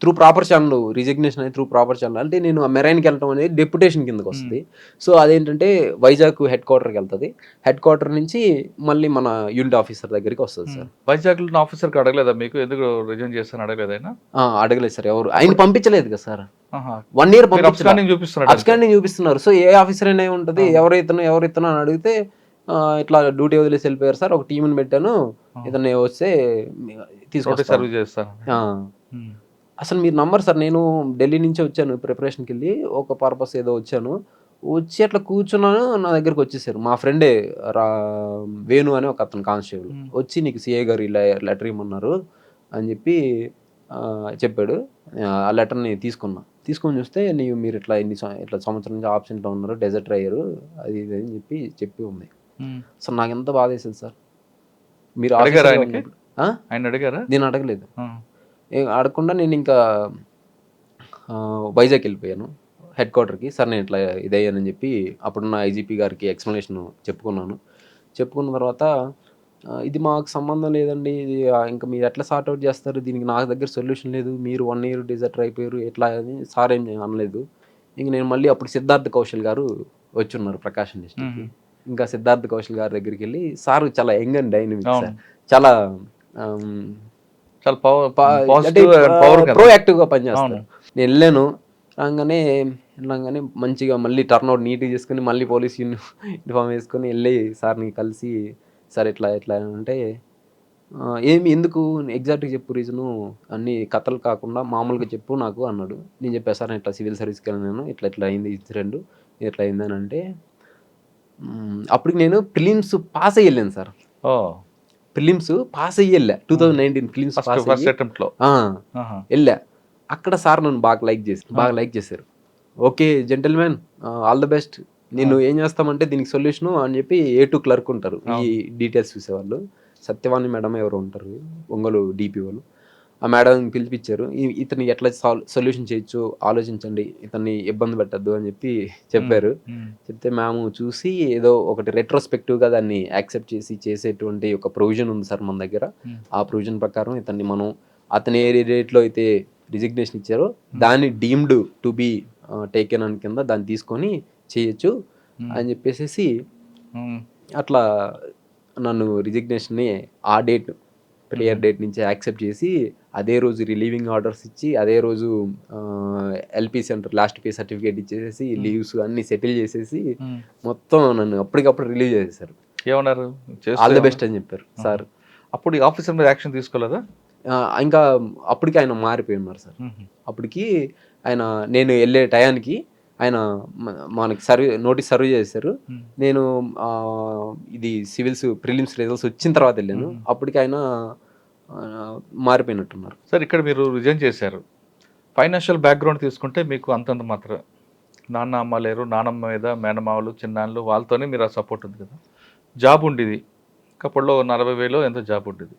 Through proper channel resignation అనేది త్రూ ప్రాపర్ ఛానల్ అంటే నేను మెరైన్కి వెళ్ళటం అనేది డెప్యుటేషన్ కిందకి వస్తుంది. సో అదేంటంటే వైజాగ్ హెడ్ క్వార్టర్కి వెళ్తుంది, హెడ్ క్వార్టర్ నుంచి మళ్ళీ మన యూనిట్ ఆఫీసర్ దగ్గరికి వస్తుంది సార్. వైజాగ్ ఆఫీసర్కి అడగలేదా మీకు ఎందుకు రిజైన్ చేస్తాను అడగలేదు? ఆయన అడగలేదు సార్, ఎవరు ఆయన పంపించలేదు కదా సార్. 1 year అబ్స్కాండింగ్ చూపిస్తున్నాడు. అబ్స్కాండింగ్ చూపిస్తున్నారు. సో ఏ ఆఫీసర్ అయినా ఉంటుంది, ఎవరు అని అడిగితే ఇట్లా డ్యూటీ వదిలేసి వెళ్ళిపోయారు సార్, ఒక టీంని పెట్టాను, ఇతను వస్తే తీసుకొస్తారు సర్వ్ చేస్తారు. అసలు మీరు నమ్మరు సార్, నేను ఢిల్లీ నుంచి వచ్చాను ప్రిపరేషన్కి వెళ్ళి, ఒక పర్పస్ ఏదో వచ్చాను, వచ్చి అట్లా కూర్చున్నాను, నా దగ్గరికి వచ్చేసారు మా ఫ్రెండే వేణు అని ఒక అతను కానిస్టేబుల్ వచ్చి, నీకు సిఏ గారు ఇలా లెటర్ ఇమ్మన్నారు అని చెప్పి చెప్పాడు. ఆ లెటర్ని తీసుకొని చూస్తే మీరు ఇట్లా ఇట్లా సంవత్సరం నుంచి ఆబ్సెంట్లో ఉన్నారు, డెజర్ట్ అయ్యారు, అది ఇది అని చెప్పి ఉంది. అసలు నాకు ఎంత బాధ వేసింది సార్. మీరు ఆయన అడిగారా? నేను అడగలేదు. అడగకుండా నేను ఇంకా వైజాగ్ వెళ్ళిపోయాను హెడ్ క్వార్టర్కి. సార్ నేను ఇట్లా ఇదయ్యానని చెప్పి అప్పుడున్న ఐజీపీ గారికి ఎక్స్ప్లెనేషన్ చెప్పుకున్న తర్వాత, ఇది మాకు సంబంధం లేదండి, ఇది ఇంకా మీరు ఎట్లా సార్ట్అవుట్ చేస్తారు, దీనికి నాకు దగ్గర సొల్యూషన్ లేదు, మీరు 1 year డిజర్టర్ అయిపోయారు ఎట్లా అని సార్ ఏం అనలేదు. ఇంక నేను మళ్ళీ అప్పుడు సిద్ధార్థ్ కౌశల్ గారు వచ్చి ఉన్నారు ప్రకాశం డిస్ట్రిక్ట్కి. ఇంకా సిద్ధార్థ్ కౌశల్ గారి దగ్గరికి వెళ్ళి, సార్ చాలా యంగ్ అండ్ డైనమిక్ సార్, చాలా ప్రోయాక్టివ్గా పనిచేస్తారు. నేను వెళ్ళాను, రాగానే మంచిగా మళ్ళీ టర్న్అవుట్ నీట్గా చేసుకుని మళ్ళీ పోలీస్ యూనిఫామ్ వేసుకొని వెళ్ళి సార్ని కలిసి, సార్ ఇట్లా అంటే ఎందుకు ఎగ్జాక్ట్గా చెప్పు రీజను, అన్ని కథలు కాకుండా మామూలుగా చెప్పు నాకు అన్నాడు. నేను చెప్పాను సార్ ఇట్లా సివిల్ సర్వీస్కి వెళ్ళాను, ఇట్లా అయింది ఇన్సిడెంట్, ఇట్లా అయిందని అంటే, అప్పటికి నేను ప్రిలిమ్స్ పాస్ అయ్యి వెళ్ళాను సార్. ప్రిలిమ్స్ పాస్ అయ్యి వెళ్ళా 2019 ప్రిలిమ్స్ వెళ్ళా. అక్కడ సార్ నన్ను బాగా లైక్ చేశారు. Okay gentlemen, all the best, నేను ఏం చేస్తామంటే దీనికి సొల్యూషను అని చెప్పి A2 క్లర్క్ ఉంటారు, ఈ డీటెయిల్స్ చూసేవాళ్ళు, సత్యవాణి మేడం ఎవరు ఉంటారు, ఒంగోలు DP వాళ్ళు, ఆ మేడం పిలిపించారు. ఇతన్ని ఎట్లా సొల్యూషన్ చేయొచ్చు ఆలోచించండి, ఇతన్ని ఇబ్బంది పెట్టద్దు అని చెప్పి చెప్పారు. చెప్తే మేము చూసి ఏదో ఒకటి రెట్రోస్పెక్టివ్గా దాన్ని యాక్సెప్ట్ చేసేటువంటి ఒక ప్రొవిజన్ ఉంది సార్ మన దగ్గర. ఆ ప్రొవిజన్ ప్రకారం ఇతన్ని మనం అతని ఏ రేట్లో అయితే రిజిగ్నేషన్ ఇచ్చారో దాన్ని డీమ్డ్ టు బీ టేకెన్ అని కింద దాన్ని తీసుకొని చేయొచ్చు అని చెప్పేసి అట్లా నన్ను రిజిగ్నేషన్ని ఆ డేట్ ప్రేయర్ డేట్ నుంచి యాక్సెప్ట్ చేసి అదే రోజు రిలీవింగ్ ఆర్డర్స్ ఇచ్చి అదే రోజు LP centre last pay certificate ఇచ్చేసి లీవ్స్ అన్ని సెటిల్ చేసేసి మొత్తం నన్ను అప్పటికప్పుడు రిలీవ్ చేసేసారు. ఏమన్నారు? ఆల్ ది బెస్ట్ అని చెప్పారు సార్. అప్పుడు ఆఫీసర్ మీద యాక్షన్ తీసుకోలేదా? ఇంకా అప్పటికి ఆయన మారిపోయి ఉన్నారు సార్. అప్పటికి ఆయన నేను వెళ్ళే టయానికి ఆయన మనకి నోటీస్ సర్వ్ చేశారు. నేను ఇది సివిల్స్ ప్రిలిమ్స్ రిజల్ట్స్ వచ్చిన తర్వాత వెళ్ళాను. అప్పటికి ఆయన మారిపోయినట్టున్నారు సార్. ఇక్కడ మీరు రిజైన్ చేశారు. ఫైనాన్షియల్ బ్యాక్గ్రౌండ్ తీసుకుంటే మీకు అంతంత మాత్రం నాన్న అమ్మ లేరు, నానమ్మ మీద మేనమావలు చిన్నాళ్ళు వాళ్ళతోనే మీరు ఆ సపోర్ట్ ఉంది కదా. జాబ్ ఉండేది అప్పట్లో 40,000 ఎంతో జాబ్ ఉండేది.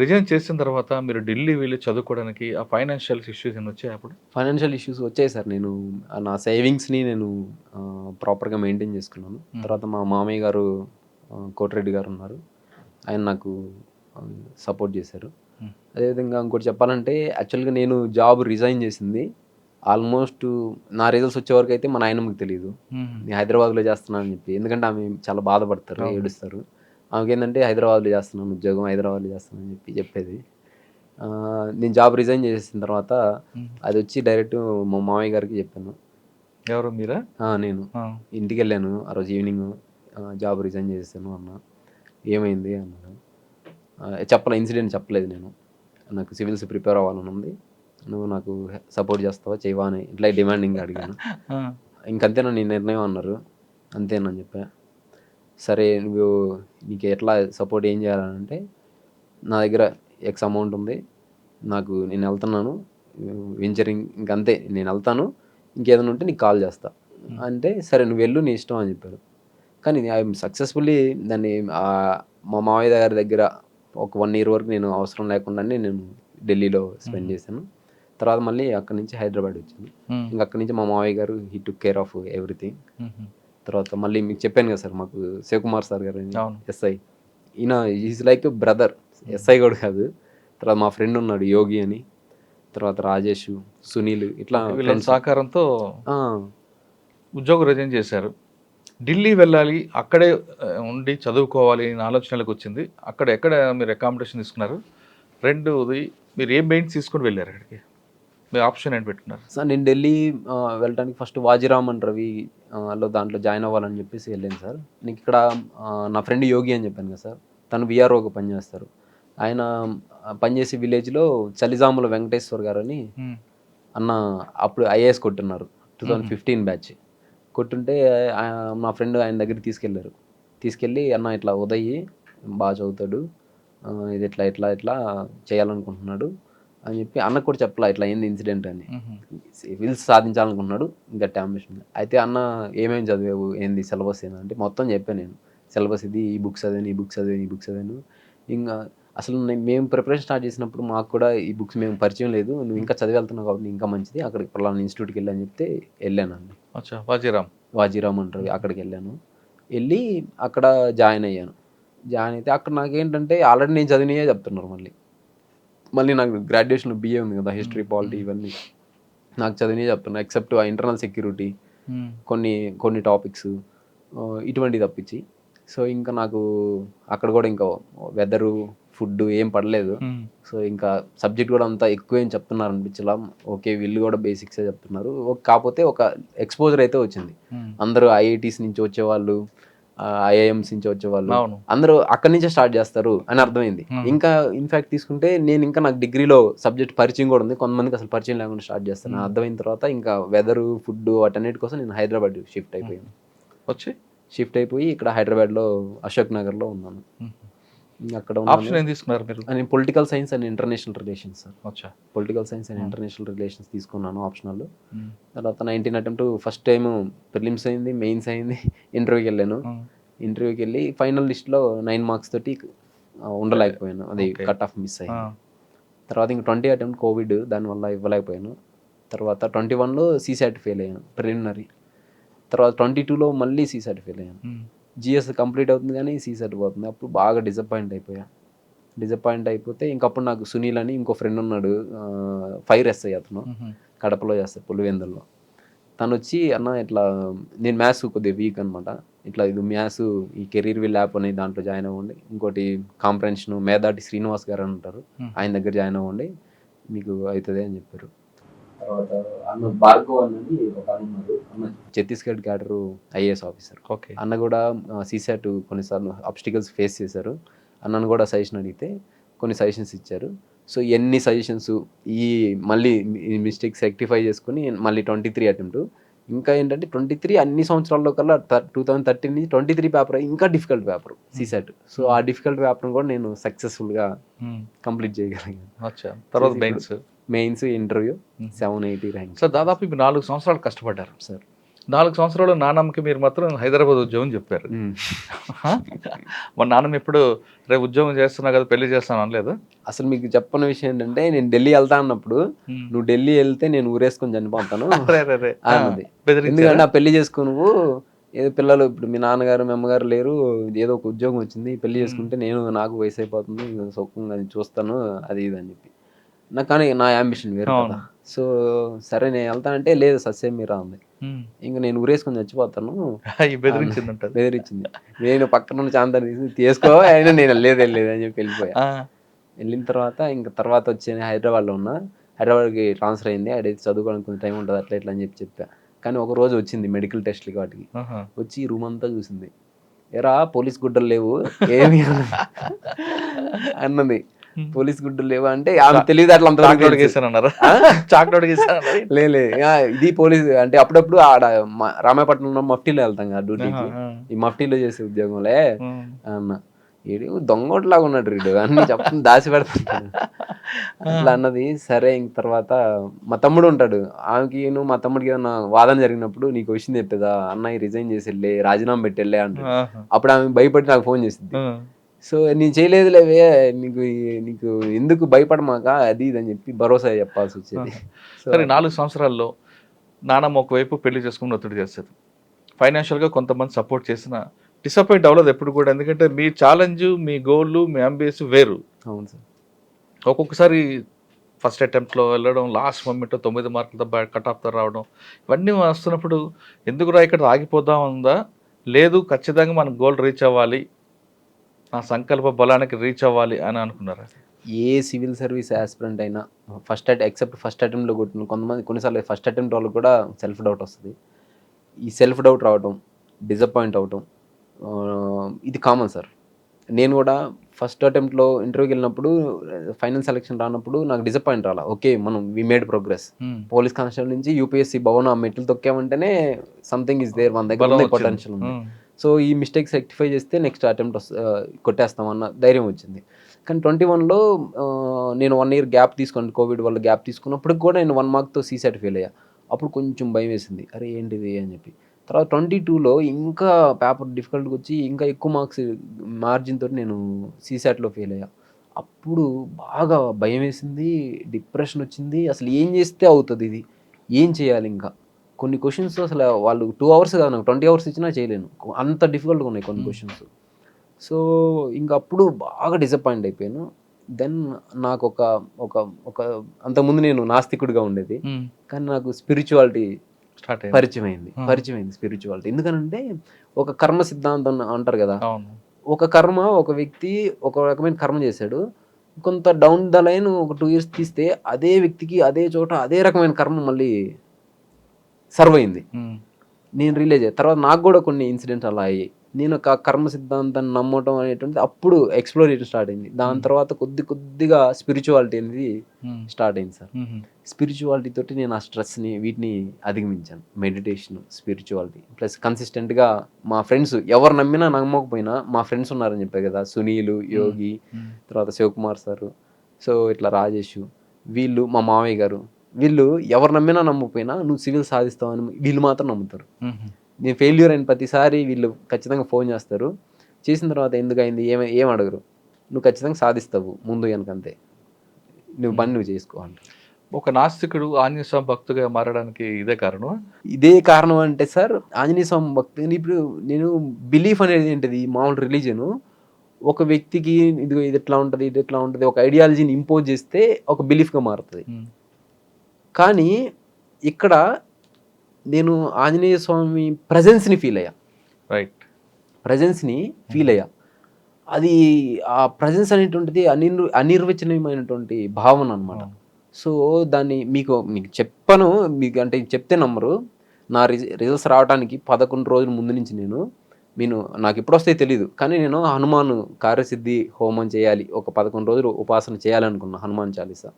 రిజైన్ చేసిన తర్వాత మీరు ఢిల్లీ వెళ్ళి చదువుకోవడానికి ఆ ఫైనాన్షియల్ ఇష్యూస్ ఏమైనా వచ్చాయి? అప్పుడు ఫైనాన్షియల్ ఇష్యూస్ వచ్చాయి సార్. నేను నా సేవింగ్స్ని నేను ప్రాపర్గా మెయింటైన్ చేసుకున్నాను. తర్వాత మా మామయ్య గారు కోటిరెడ్డి గారు ఉన్నారు, ఆయన నాకు సపోర్ట్ చేశారు. అదేవిధంగా ఇంకోటి చెప్పాలంటే యాక్చువల్గా నేను జాబ్ రిజైన్ చేసింది ఆల్మోస్ట్ నా రిజల్ట్స్ వచ్చే వరకు అయితే మా నాయనమ్మకి తెలియదు నేను హైదరాబాద్లో చేస్తున్నాను అని చెప్పి. ఎందుకంటే ఆమె చాలా బాధపడతారు, ఏడుస్తారు. ఆమెకి ఏంటంటే హైదరాబాద్లో చేస్తున్నాను ఉద్యోగం, హైదరాబాద్లో చేస్తున్నాను అని చెప్పేది. నేను జాబ్ రిజైన్ చేసిన తర్వాత అది వచ్చి డైరెక్ట్ మా మామయ్య గారికి చెప్పాను. ఎవరు మీరా? నేను ఇంటికి వెళ్ళాను ఆ రోజు ఈవినింగ్, జాబ్ రిజైన్ చేసాను అన్న. ఏమైంది అన్నాడు. ఇన్సిడెంట్ చెప్పలేదు. నేను నాకు సివిల్స్ ప్రిపేర్ అవ్వాలని ఉంది, నువ్వు నాకు సపోర్ట్ చేస్తావా చేయవా అని ఇట్లా డిమాండింగ్ అడిగాను. ఇంకంతేనా నీ నిర్ణయం అన్నారు. అంతేనని చెప్పా. సరే నువ్వు నీకు ఎట్లా సపోర్ట్ ఏం చేయాలంటే, నా దగ్గర X అమౌంట్ ఉంది, నేను వెళ్తున్నాను వెంచరింగ్, ఇంకంతే నేను వెళ్తాను, ఇంకేదైనా ఉంటే నీకు కాల్ చేస్తా అంటే, సరే నువ్వు వెళ్ళు నీ ఇష్టం అని చెప్పారు. కానీ ఐ సక్సెస్ఫుల్లీ దాన్ని మా మామయ్య గారి దగ్గర ఒక 1 year వరకు నేను అవసరం లేకుండానే నేను ఢిల్లీలో స్పెండ్ చేశాను. తర్వాత మళ్ళీ అక్కడి నుంచి హైదరాబాద్ వచ్చాను. ఇంకా అక్కడి నుంచి మా మామయ్య గారు he took care of everything. తర్వాత మళ్ళీ మీకు చెప్పాను కదా సార్, మాకు శివకుమార్ సార్ గారు SI, ఈయన ఈజ్ లైక్ బ్రదర్, SI కూడా కాదు. తర్వాత మా ఫ్రెండ్ ఉన్నాడు యోగి అని, తర్వాత రాజేష్, సునీల్, ఇట్లా సహకారంతో ఉద్యోగం రిజైన్ చేశారు. ఢిల్లీ వెళ్ళాలి, అక్కడే ఉండి చదువుకోవాలి అనే ఆలోచనలకు వచ్చింది. ఎక్కడ మీరు అకామిడేషన్ తీసుకున్నారు? రెండోది మీరు ఏ మెయిన్స్ తీసుకొని వెళ్ళారు అక్కడికి? మీ ఆప్షన్ ఏంటి పెట్టుకున్నారు? సార్ నేను ఢిల్లీ వెళ్ళడానికి ఫస్ట్ వాజీరామ్ అండ్ రవి లో దాంట్లో జాయిన్ అవ్వాలని చెప్పేసి వెళ్ళాను సార్. నీకు ఇక్కడ నా ఫ్రెండ్ యోగి అని చెప్పాను కదా సార్, తను విఆర్ఓగా పనిచేస్తారు. ఆయన పనిచేసే విలేజ్లో చలిజాముల వెంకటేశ్వర్ గారు అని అన్న అప్పుడు ఐఏఎస్ కొట్టున్నారు, 2015 బ్యాచ్ కొట్టుంటే మా ఫ్రెండ్ ఆయన దగ్గరికి తీసుకెళ్ళి అన్న ఇట్లా ఉదయ్ బాగా చదువుతాడు, ఇది ఇట్లా ఇట్లా ఇట్లా చేయాలనుకుంటున్నాడు అని చెప్పి అన్న కూడా చెప్పలా ఇట్లా ఏంది ఇన్సిడెంట్ అని. సివిల్స్ సాధించాలనుకుంటున్నాడు, ఇంకా అంబిషన్. అయితే అన్న ఏమేమి చదివావు, ఏంది సిలబస్ ఏంటంటే మొత్తం చెప్పాను నేను. సిలబస్ ఇది, ఈ బుక్స్ చదివాను, ఈ బుక్స్ చదివాను, ఈ బుక్స్ చదివాను. ఇంకా అసలు మేము ప్రిపరేషన్ స్టార్ట్ చేసినప్పుడు మాకు కూడా ఈ బుక్స్ మేము పరిచయం లేదు, నువ్వు ఇంకా చదివి వెళ్తున్నావు కాబట్టి ఇంకా మంచిది, అక్కడికి పలానా ఇన్స్టిట్యూట్కి వెళ్ళని చెప్తే వెళ్ళానండి. వాజీరామ్ అంటారు, అక్కడికి వెళ్ళి అక్కడ జాయిన్ అయ్యాను. జాయిన్ అయితే అక్కడ నాకేంటంటే ఆల్రెడీ నేను చదివినయే చెప్తున్నారు. మళ్ళీ నాకు గ్రాడ్యుయేషన్లో బిఏ ఉంది కదా, హిస్టరీ పాలిటీ ఇవన్నీ నాకు చదివినయే చెప్తున్నారు, ఎక్సెప్ట్ ఇంటర్నల్ సెక్యూరిటీ కొన్ని టాపిక్స్ ఇటువంటి తప్పించి. సో ఇంకా నాకు అక్కడ కూడా ఇంకా వెదరు ఫుడ్ ఏం పడలేదు. సో ఇంకా సబ్జెక్ట్ కూడా అంతా ఎక్కువ ఏం చెప్తున్నారు అనిపించలా. ఓకే వీళ్ళు కూడా బేసిక్సే చెప్తున్నారు, కాకపోతే ఒక ఎక్స్పోజర్ అయితే వచ్చింది. అందరూ ఐఐటీస్ నుంచి వచ్చేవాళ్ళు, ఐఐఎంస్ నుంచి వచ్చేవాళ్ళు అందరూ అక్కడి నుంచే స్టార్ట్ చేస్తారు అని అర్థమైంది. ఇంకా ఇన్ఫాక్ట్ తీసుకుంటే నేను ఇంకా నాకు డిగ్రీలో సబ్జెక్ట్ పరిచయం కూడా ఉంది, కొంతమందికి అసలు పరిచయం లేకుండా స్టార్ట్ చేస్తాను. అర్థమైన తర్వాత ఇంకా వెదరు ఫుడ్ వాటన్నిటి కోసం నేను హైదరాబాద్ షిఫ్ట్ అయిపోయి ఇక్కడ హైదరాబాద్లో అశోక్ నగర్లో ఉన్నాను. అక్కడ నేను political science and international relations sir. Political science and international relations తీసుకున్నాను ఆప్షనల్. తర్వాత 19 అటెంప్ట్ ఫస్ట్ టైం ప్రిలిమ్స్ అయింది, మెయిన్స్ అయింది, ఇంటర్వ్యూకి వెళ్ళాను. ఇంటర్వ్యూకి వెళ్ళి ఫైనల్ లిస్ట్లో 9 మార్క్స్ తోటి ఉండలేకపోయాను, అది కట్ ఆఫ్ మిస్ అయింది. తర్వాత ఇంక 20 అటెంప్ట్ కోవిడ్, దానివల్ల ఇవ్వలేకపోయాను. తర్వాత 21లో సీసాట్ ఫెయిల్ అయ్యాను ప్రిలిమినరీ. తర్వాత 22లో మళ్ళీ సీసాట్ ఫెయిల్ అయ్యాను. జిఎస్ కంప్లీట్ అవుతుంది కానీ సీసాట్ పోతుంది. అప్పుడు బాగా డిసప్పాయింట్ అయిపోతే ఇంకప్పుడు నాకు సునీల్ అని ఇంకో ఫ్రెండ్ ఉన్నాడు, ఫైర్ ఎస్ఐ అతను, కడపలో చేస్తాడు పులివెందుల్లో. తను వచ్చి అన్న ఇట్లా నేను మ్యాథ్స్ కొద్దిగా వీక్ అనమాట, ఇట్లా ఇది మ్యాథ్స్ ఈ కెరీర్ విల్ యాప్ అని దాంట్లో జాయిన్ అవ్వండి, ఇంకోటి కాంప్రహెన్షన్ మేధాటి శ్రీనివాస్ గారు అని ఉంటారు, ఆయన దగ్గర జాయిన్ అవ్వండి మీకు అవుతుంది అని చెప్పారు. తర్వాత అన్న భార్గవ్ అన్నది ఒక అన్న ఉన్నారు, అన్న ఛత్తీస్గఢ్ క్యాడర్ ఐఏఎస్ ఆఫీసర్. అన్న కూడా సీసాట్ కొన్నిసార్లు ఆబ్స్టికల్స్ ఫేస్ చేశారు. అన్నను కూడా సజెషన్ అడిగితే కొన్ని సజెషన్స్ ఇచ్చారు. సో ఎన్ని సజెషన్స్ ఈ మళ్ళీ ఈ మిస్టేక్స్ రెక్టిఫై చేసుకుని మళ్ళీ 23 అటెంప్ట్. ఇంకా ఏంటంటే 23 అన్ని సంవత్సరాల్లో కల్లా 2013 నుంచి 23 పేపర్ ఇంకా డిఫికల్ట్ పేపర్ సీసాట్. సో ఆ డిఫికల్ట్ పేపర్ని కూడా నేను సక్సెస్ఫుల్గా కంప్లీట్ చేయగలిగాను. తర్వాత మెయిన్స్ ఇంటర్వ్యూ 780 ర్యాంక్. సార్ దాదాపు ఇప్పుడు 4 సంవత్సరాలు కష్టపడ్డారు సార్. 4 సంవత్సరాలు నాన్నమ్మకి మీరు మాత్రం హైదరాబాద్ ఉద్యోగం చెప్పారు. మా నాన్నమ్మ ఎప్పుడు రేపు ఉద్యోగం చేస్తున్నా కదా పెళ్లి చేస్తాను అనలేదు? అసలు మీకు చెప్పని విషయం ఏంటంటే నేను ఢిల్లీ వెళ్తా అన్నప్పుడు నువ్వు ఢిల్లీ వెళ్తే నేను ఊరేసుకొని చనిపోతాను అన్నది. ఎందుకంటే నా పెళ్లి చేసుకో, నువ్వు ఏదో పిల్లలు ఇప్పుడు మీ నాన్నగారు మీ అమ్మగారు లేరు, ఏదో ఒక ఉద్యోగం వచ్చింది, పెళ్లి చేసుకుంటే నాకు వయసు అయిపోతుంది, సుఖంగా చూస్తాను అది ఇది అని చెప్పి. నాకు కానీ నా యాంబిషన్ వేరు కదా. సో సరే నేను వెళ్తానంటే లేదు సస్యం మీరా ఉంది, ఇంకా నేను ఊరేసుకొని చచ్చిపోతాను బెదిరించింది. నేను పక్కన ఉన్న చాంతాన్ని తీసుకో అయినా నేను వెళ్ళలేదు అని చెప్పి వెళ్ళిపోయా. వెళ్ళిన తర్వాత ఇంకా తర్వాత వచ్చి హైదరాబాద్లో ఉన్నా, హైదరాబాద్కి ట్రాన్స్ఫర్ అయింది. అడైతే చదువుకోవడానికి కొంచెం టైం ఉంటుంది అట్లా ఇట్లా అని చెప్పా. కానీ ఒక రోజు వచ్చింది మెడికల్ టెస్ట్లకి వాటికి, వచ్చి రూమ్ అంతా చూసింది, ఎరా పోలీస్ గుడ్డలు లేవు ఏమి అన్నది. పోలీస్ గుడ్డలు లేవా అంటే ఆమె తెలియదు అట్లా లే ఇది పోలీస్ అంటే అప్పుడప్పుడు ఆడ రామాయపట్నంలో మఫ్టీలో వెళ్తాం కదా డ్యూటీకి, ఈ మఫ్టీలో చేసే ఉద్యోగంలే అన్న. వీడు దొంగోట్లాగా ఉన్నాడు వీడు అన్ని చెప్పని దాచి పెడతాడు అట్లా అన్నది. సరే ఇంక తర్వాత మా తమ్ముడు ఉంటాడు, ఆమెకి మా తమ్ముడికి ఏదన్నా వాదన జరిగినప్పుడు నీకు వచ్చింది చెప్పేదా అన్నయ్య రిజైన్ చేసి వెళ్ళి రాజీనామా పెట్టి వెళ్ళే అంటాడు. అప్పుడు ఆమె భయపడి నాకు ఫోన్ చేసింది. సో నేను చేయలేదులేవే, నీకు ఎందుకు భయపడమాక అది ఇది అని చెప్పి భరోసా చెప్పాల్సి వచ్చేది. సరే 4 సంవత్సరాల్లో నాన్నమ్మ ఒకవైపు పెళ్లి చేసుకుని ఒత్తిడి చేస్తారు, ఫైనాన్షియల్గా కొంతమంది సపోర్ట్ చేసిన డిసప్పాయింట్ అవ్వలేదు ఎప్పుడు కూడా, ఎందుకంటే మీ ఛాలెంజ్ మీ గోల్ మీ అంబిషన్ వేరు. అవును సార్. ఒక్కొక్కసారి ఫస్ట్ అటెంప్ట్లో వెళ్ళడం, లాస్ట్ మూమెంట్ 9 మార్కులతో కట్ ఆఫ్తో రావడం, ఇవన్నీ వస్తున్నప్పుడు ఎందుకు ఇక్కడ ఆగిపోదాం ఉందా, లేదు ఖచ్చితంగా మనం గోల్ రీచ్ అవ్వాలి, నా సంకల్ప బలానికి రీచ్ అవ్వాలి అని అనుకున్నారా? ఏ సివిల్ సర్వీస్ యాస్పిరెంట్ అయినా ఎక్సెప్ట్ ఫస్ట్ అటెంప్ట్లో కొట్టిన కొంతమంది కొన్నిసార్లు ఫస్ట్ అటెంప్ట్ వాళ్ళకి కూడా సెల్ఫ్ డౌట్ వస్తుంది. ఈ సెల్ఫ్ డౌట్ రావటం, డిసప్పాయింట్ అవటం ఇది కామన్ సార్. నేను కూడా ఫస్ట్ అటెంప్ట్లో ఇంటర్వ్యూకి వెళ్ళినప్పుడు ఫైనల్ సెలెక్షన్ రానప్పుడు నాకు డిసప్పాయింట్ రాలా. ఓకే, మనం we made progress. Police constable నుంచి యూపీఎస్సీ భవన్ ఆ మెట్లు తొక్కామంటేనే సంథింగ్ ఇస్ దేర్, మన దగ్గర ఉంది, పొటెన్షియల్ ఉంది. సో ఈ మిస్టేక్స్ రెక్టిఫై చేస్తే నెక్స్ట్ అటెంప్ట్ కొట్టేస్తామన్న ధైర్యం వచ్చింది. కానీ 21లో నేను 1 year గ్యాప్ తీసుకోండి, కోవిడ్ వల్ల గ్యాప్ తీసుకున్నప్పుడు కూడా నేను 1 markతో సీసెట్ ఫెయిల్ అయ్యా. అప్పుడు కొంచెం భయం వేసింది, అరే ఏంటిది అని చెప్పి. తర్వాత 22లో ఇంకా పేపర్ డిఫికల్ట్గా వచ్చి ఇంకా ఎక్కువ మార్క్స్ మార్జిన్ తోటి నేను సీసాట్లో ఫెయిల్ అయ్యా. అప్పుడు బాగా భయం వేసింది, డిప్రెషన్ వచ్చింది. అసలు ఏం చేస్తే అవుతుంది ఇది, ఏం చేయాలి? ఇంకా కొన్ని క్వశ్చన్స్ అసలు వాళ్ళు 2 hours కాదు, నాకు 20 hours ఇచ్చినా చేయలేను, అంత డిఫికల్ట్గా ఉన్నాయి కొన్ని క్వశ్చన్స్. సో ఇంకా అప్పుడు బాగా డిసప్పాయింట్ అయిపోయాను. దెన్ నాకు ఒక ఒక ఒక అంతకుముందు నేను నాస్తికుడిగా ఉండేది, కానీ నాకు స్పిరిచువాలిటీ పరిచయం అయింది స్పిరిచువాలిటీ. ఎందుకనంటే ఒక కర్మ సిద్ధాంతం అంటారు కదా, ఒక కర్మ, ఒక వ్యక్తి ఒక రకమైన కర్మ చేశాడు, కొంత డౌన్ ద లైన్ ఒక 2 years తీస్తే అదే వ్యక్తికి అదే చోట అదే రకమైన కర్మ మళ్ళీ సర్వ్ అయింది. నేను రియలైజ్ అయ్యా. తర్వాత నాకు కూడా కొన్ని ఇన్సిడెంట్స్ అలా అయ్యాయి. నేను ఒక కర్మ సిద్ధాంతాన్ని నమ్మటం అనేటువంటిది అప్పుడు ఎక్స్ప్లోరేషన్ స్టార్ట్ అయింది. దాని తర్వాత కొద్దిగా స్పిరిచువాలిటీ అనేది స్టార్ట్ అయింది సార్. స్పిరిచువాలిటీ తోటి నేను ఆ స్ట్రెస్ని వీటిని అధిగమించాను. మెడిటేషన్, స్పిరిచువాలిటీ ప్లస్ కన్సిస్టెంట్గా మా ఫ్రెండ్స్ ఎవరు నమ్మినా నమ్మకపోయినా మా ఫ్రెండ్స్ ఉన్నారని చెప్పారు కదా, సునీలు, యోగి, తర్వాత శివకుమార్ సారు, సో ఇట్లా రాజేష్, వీళ్ళు మా మావయ్య గారు, వీళ్ళు ఎవరు నమ్మినా నమ్మకపోయినా నువ్వు సివిల్ సాధిస్తావని వీళ్ళు మాత్రం నమ్ముతారు. నేను ఫెయిల్యూర్ అయిన ప్రతిసారి వీళ్ళు ఖచ్చితంగా ఫోన్ చేస్తారు. చేసిన తర్వాత ఎందుకు అయింది ఏం అడగరు, నువ్వు ఖచ్చితంగా సాధిస్తావు ముందు వెనకంతే, నువ్వు పని నువ్వు చేసుకో అంట. ఒక నాస్తికుడు ఆంజనేయ స్వామి భక్తుగా మారడానికి ఇదే కారణం? ఇదే కారణం అంటే సార్, ఆంజనేయ స్వామి భక్తి ఇప్పుడు నేను బిలీఫ్ అనేది ఏంటిది, మామూలు రిలీజను ఒక వ్యక్తికి ఇది ఎట్లా ఉంటుంది, ఇది ఎట్లా ఉంటుంది, ఒక ఐడియాలజీని ఇంపోజ్ చేస్తే ఒక బిలీఫ్గా మారుతుంది. కానీ ఇక్కడ నేను ఆంజనేయ స్వామి ప్రజెన్స్ని ఫీల్ అయ్యా. రైట్, ప్రజెన్స్ని ఫీల్ అయ్యా. అది ఆ ప్రజెన్స్ అనేటువంటిది అనిర్వచనీయమైనటువంటి భావన అనమాట. సో దాన్ని మీకు చెప్పను, మీకు అంటే చెప్తే నమ్మరు. నా రిజల్ట్స్ రావడానికి 11 రోజుల ముందు నుంచి నేను నాకు ఎప్పుడు వస్తాయో తెలియదు, కానీ నేను హనుమాన్ కార్యసిద్ధి హోమం చేయాలి, ఒక 11 రోజులు ఉపాసన చేయాలనుకున్నా. హనుమాన్ చాలీసా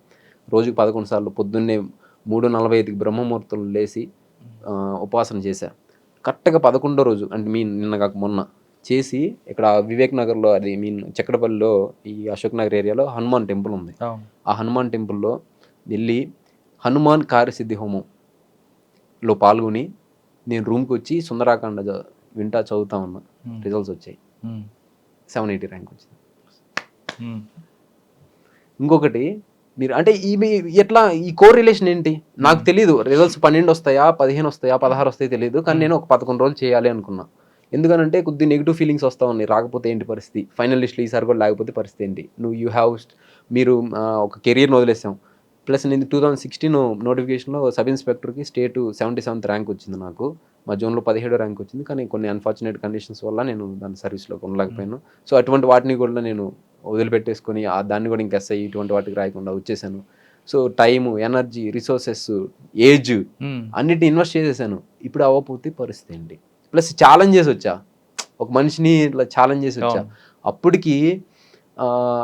రోజుకి 11 సార్లు పొద్దున్నే 3:45కి బ్రహ్మముహూర్తం లేచి ఉపాసన చేశా. కరెక్ట్గా 11వ రోజు అంటే నిన్న కాక మొన్న చేసి ఇక్కడ వివేక్ నగర్లో, అది చక్రపల్లిలో, ఈ అశోక్ నగర్ ఏరియాలో హనుమాన్ టెంపుల్ ఉంది. ఆ హనుమాన్ టెంపుల్లో వెళ్ళి హనుమాన్ కార్యసిద్ధి హోమంలో పాల్గొని నేను రూమ్కి వచ్చి సుందరాకాండ వింటా చదువుతా ఉన్నా. రిజల్ట్స్ వచ్చాయి, 780 ర్యాంక్ వచ్చింది. ఇంకొకటి మీరు అంటే ఎట్లా ఈ కోరిలేషన్ ఏంటి నాకు తెలియదు. రిజల్ట్స్ 12 వస్తాయా, 15 వస్తాయా, 16 వస్తాయో తెలియదు, కానీ నేను ఒక 11 రోజులు చేయాలి అనుకున్నా. ఎందుకనంటే కొద్ది నెగిటివ్ ఫీలింగ్స్ వస్తూ ఉన్నాయి, రాకపోతే ఏంటి పరిస్థితి, ఫైనల్ లిస్ట్లో ఈసారి కూడా లేకపోతే పరిస్థితి ఏంటి, మీరు ఒక కెరీర్ని వదిలేసాం. ప్లస్ నేను 2016 నోటిఫికేషన్లో సబ్ ఇన్స్పెక్టర్కి స్టేట్ 77th ర్యాంక్ వచ్చింది నాకు. మా జోన్లో 17వ ర్యాంక్ వచ్చింది, కానీ కొన్ని అన్ఫార్చునేట్ కండిషన్స్ వల్ల నేను దాని సర్వీస్లో ఉండలేకపోయాను. సో అటువంటి వాటిని కూడా నేను వదిలిపెట్టేసుకొని దాన్ని కూడా ఇంకా ఎస్ఐ ఇటువంటి వాటికి రాయకుండా వచ్చేసాను. So time, energy, resources, age అన్నిటిని ఇన్వెస్ట్ చేసేసాను. ఇప్పుడు అవ్వకపోతే పరిస్థితి ఏంటి? ప్లస్ ఛాలెంజ్ చేసి వచ్చా, ఒక మనిషిని ఇట్లా ఛాలెంజ్ చేసి వచ్చా. అప్పటికి